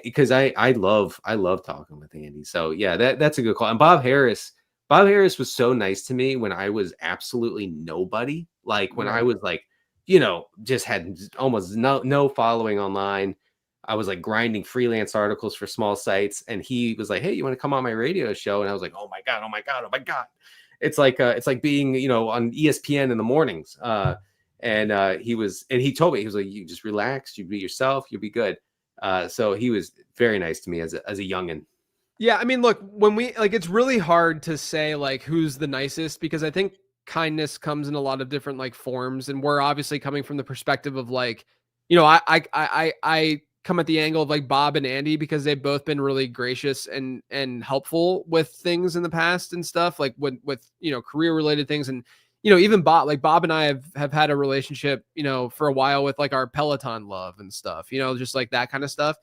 because I love talking with Andy. So yeah, that's a good call. And Bob Harris was so nice to me when I was absolutely nobody. When I was just had almost no following online. I was like grinding freelance articles for small sites, and he was like, "Hey, you want to come on my radio show?" And I was like, "Oh my god, oh my god, oh my god!" It's like being on ESPN in the mornings. He told me, he was like, "You just relax, you be yourself, you'll be good." So he was very nice to me as a youngin.
Yeah, I mean, look, when we like, it's really hard to say like who's the nicest, because I think kindness comes in a lot of different like forms, and we're obviously coming from the perspective of like, I come at the angle of like Bob and Andy, because they've both been really gracious and helpful with things in the past and stuff, like with career related things. And even Bob and I have had a relationship for a while with like our Peloton love and stuff, just like that kind of stuff.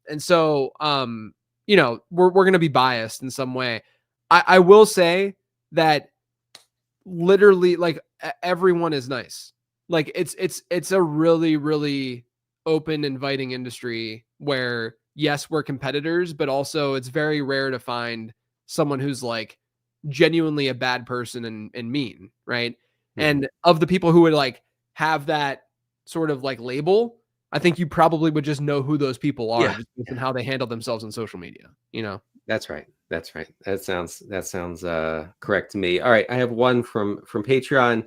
And so we're going to be biased in some way. I will say that literally like everyone is nice. Like it's a really, really open, inviting industry where, yes, we're competitors, but also it's very rare to find someone who's like genuinely a bad person and mean. Right. Mm-hmm. And of the people who would like have that sort of like label, I think you probably would just know who those people are just based on how they handle themselves on social media.
That's right. That sounds correct to me. All right. I have one from Patreon.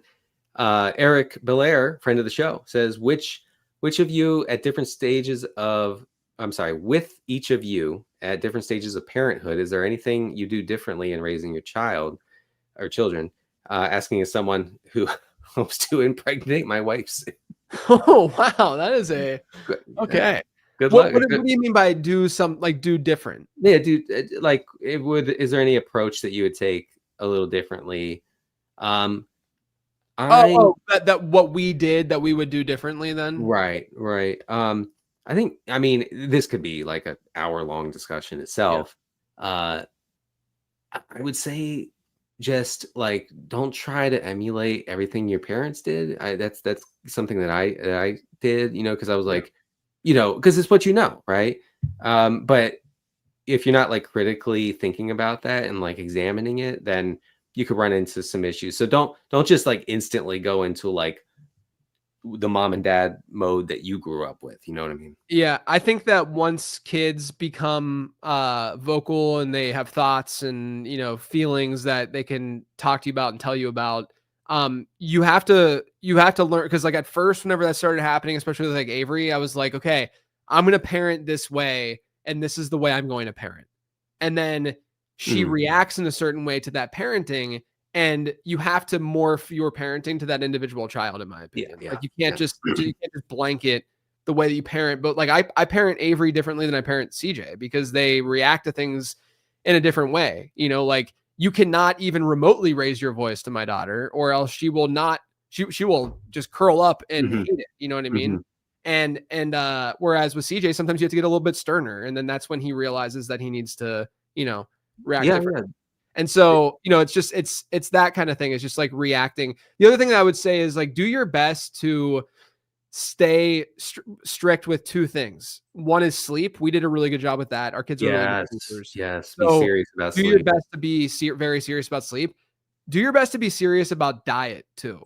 Eric Belair, friend of the show, says, which of you at different stages of, with each of you at different stages of parenthood, is there anything you do differently in raising your child or children? Asking as someone who hopes to impregnate my wife.
Oh, wow. That is okay. Good luck. What do you mean by do different?
Yeah, dude, is there any approach that you would take a little differently?
That what we did that we would do differently then?
Right. I mean, this could be like an hour-long discussion itself. Yeah. I would say just like, don't try to emulate everything your parents did. That's something that I did, because I was like, because it's what right? But if you're not like critically thinking about that and like examining it, then you could run into some issues. So don't just like instantly go into like the mom and dad mode that you grew up with. You know what I mean?
Yeah. I think that once kids become vocal and they have thoughts and, feelings that they can talk to you about and tell you about, you have to learn. Cause like at first, whenever that started happening, especially with like Avery, I was like, okay, I'm going to parent this way. And this is the way I'm going to parent. And then she reacts in a certain way to that parenting, and you have to morph your parenting to that individual child, in my opinion. Like you can't just blanket the way that you parent. But like I parent Avery differently than I parent CJ, because they react to things in a different way. Like you cannot even remotely raise your voice to my daughter, or else she will not. She will just curl up and hate it. You know what I mean? And whereas with CJ, sometimes you have to get a little bit sterner, and then that's when he realizes that he needs to react different. And so, it's that kind of thing. It's just like reacting. The other thing that I would say is like, do your best to stay strict with two things. One is sleep. We did a really good job with that. Our kids are really good sleepers.
Yes. So be serious about sleep.
Do your best to be very serious about sleep. Do your best to be serious about diet too.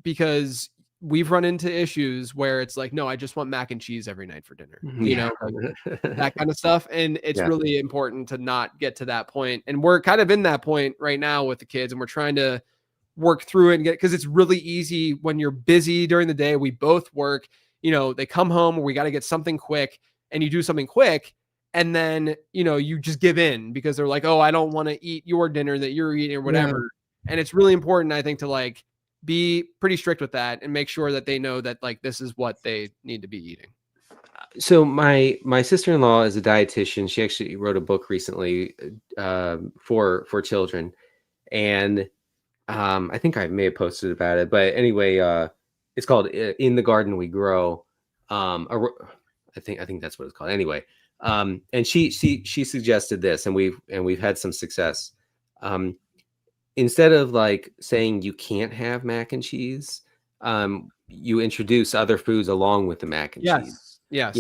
Because we've run into issues where it's like, no, I just want mac and cheese every night for dinner, like that kind of stuff. And it's really important to not get to that point. And we're kind of in that point right now with the kids, and we're trying to work through it and because it's really easy when you're busy during the day. We both work, they come home, we got to get something quick, and you do something quick. And then, you just give in because they're like, oh, I don't want to eat your dinner that you're eating or whatever. Yeah. And it's really important, I think, to like, be pretty strict with that and make sure that they know that like this is what they need to be eating.
So my sister-in-law is a dietitian. She actually wrote a book recently for children, and I think I may have posted about it. But anyway, it's called "In the Garden We Grow." I think that's what it's called. Anyway, and she suggested this, and we've had some success. Instead of like saying you can't have mac and cheese, you introduce other foods along with the mac and cheese.
Yes.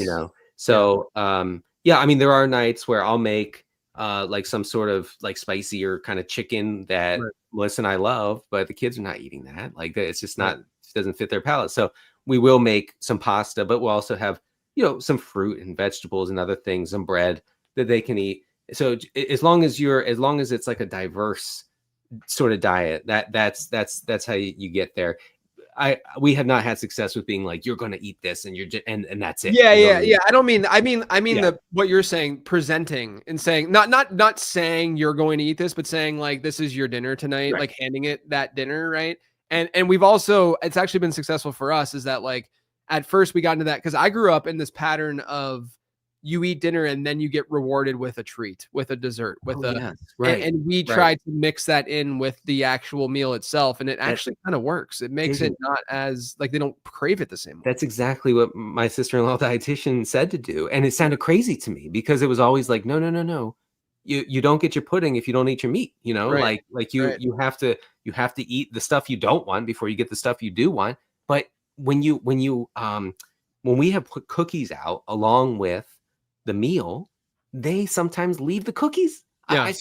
So I mean, there are nights where I'll make like some sort of like spicier kind of chicken that Melissa and I love, but the kids are not eating that. Like it's just not doesn't fit their palate. So we will make some pasta, but we'll also have, some fruit and vegetables and other things and bread that they can eat. So as long as it's like a diverse sort of diet, that's how you get there. We have not had success with being like, you're going to eat this and and that's it.
Yeah. I mean
Yeah.
what you're saying, presenting and saying, not saying you're going to eat this, but saying like, this is your dinner tonight,
Right.
like handing it that dinner. Right. And we've also, it's actually been successful for us is that like, at first we got into that because I grew up in this pattern of you eat dinner and then you get rewarded with a treat, with a dessert,
Right.
And we tried to mix that in with the actual meal itself, and it actually kind of works. It makes it not as like they don't crave it the same way.
That's exactly what my sister-in-law dietitian said to do, and it sounded crazy to me because it was always like, no. You don't get your pudding if you don't eat your meat.
Right.
You have to eat the stuff you don't want before you get the stuff you do want. But when we have put cookies out along with the meal, they sometimes leave the cookies.
Yeah.
I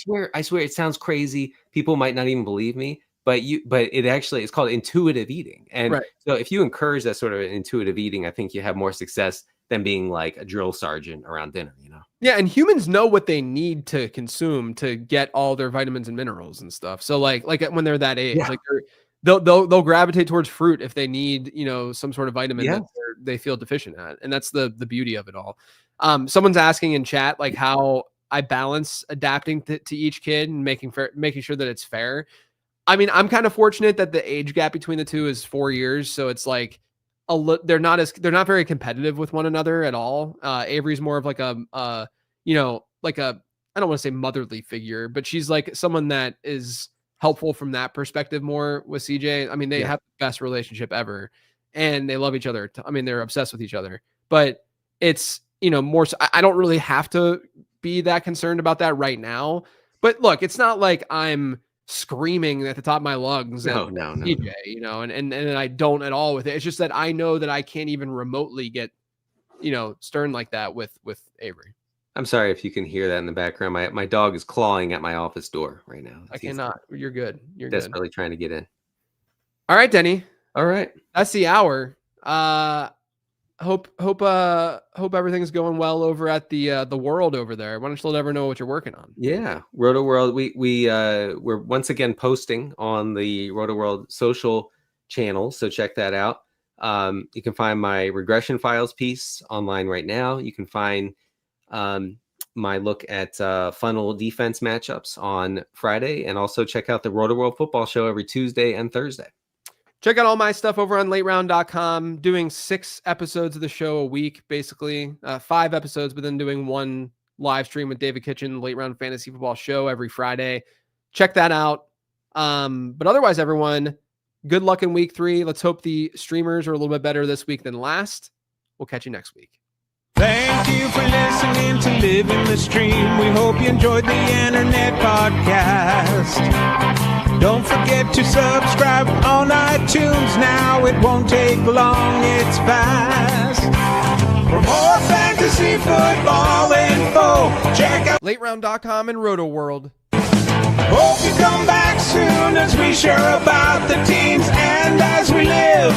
swear it sounds crazy. People might not even believe me, but it actually is called intuitive eating. And so if you encourage that sort of intuitive eating, I think you have more success than being like a drill sergeant around dinner,
Yeah, and humans know what they need to consume to get all their vitamins and minerals and stuff. So like when they're that age, like they'll gravitate towards fruit if they need, some sort of vitamin that they feel deficient at. And that's the beauty of it all. Someone's asking in chat like how I balance adapting to each kid and making sure that it's fair. I mean, I'm kind of fortunate that the age gap between the two is 4 years, so it's like they're not very competitive with one another at all. Avery's more of like a I don't want to say motherly figure, but she's like someone that is helpful from that perspective more with CJ. I mean, they have the best relationship ever and they love each other. I mean, they're obsessed with each other, but it's, more so I don't really have to be that concerned about that right now. But look, it's not like I'm screaming at the top of my lungs at CJ, and I don't at all with it. It's just that I know that I can't even remotely get, stern like that with Avery.
I'm sorry if you can hear that in the background. My dog is clawing at my office door right now.
I cannot. You're good. You're
desperately trying to get in.
All right, Denny.
All right.
That's the hour. Hope everything's going well over at the World over there. Why don't you let everyone know what you're working on?
Yeah, Roto World. We're once again posting on the Roto World social channel, so check that out. You can find my regression files piece online right now. You can find my look at funnel defense matchups on Friday, and also check out the Roto World football show every Tuesday and Thursday.
Check out all my stuff over on lateround.com, doing 6 episodes of the show a week, basically 5 episodes, but then doing 1 live stream with David Kitchen, Late Round Fantasy Football Show every Friday. Check that out. But otherwise, everyone, good luck in week 3. Let's hope the streamers are a little bit better this week than last. We'll catch you next week.
Thank you for listening to Living the Stream. We hope you enjoyed the internet podcast. Don't forget to subscribe on iTunes now. It won't take long, it's fast. For more fantasy football info, check out
LateRound.com and Roto World.
Hope you come back soon as we share about the teams and as we live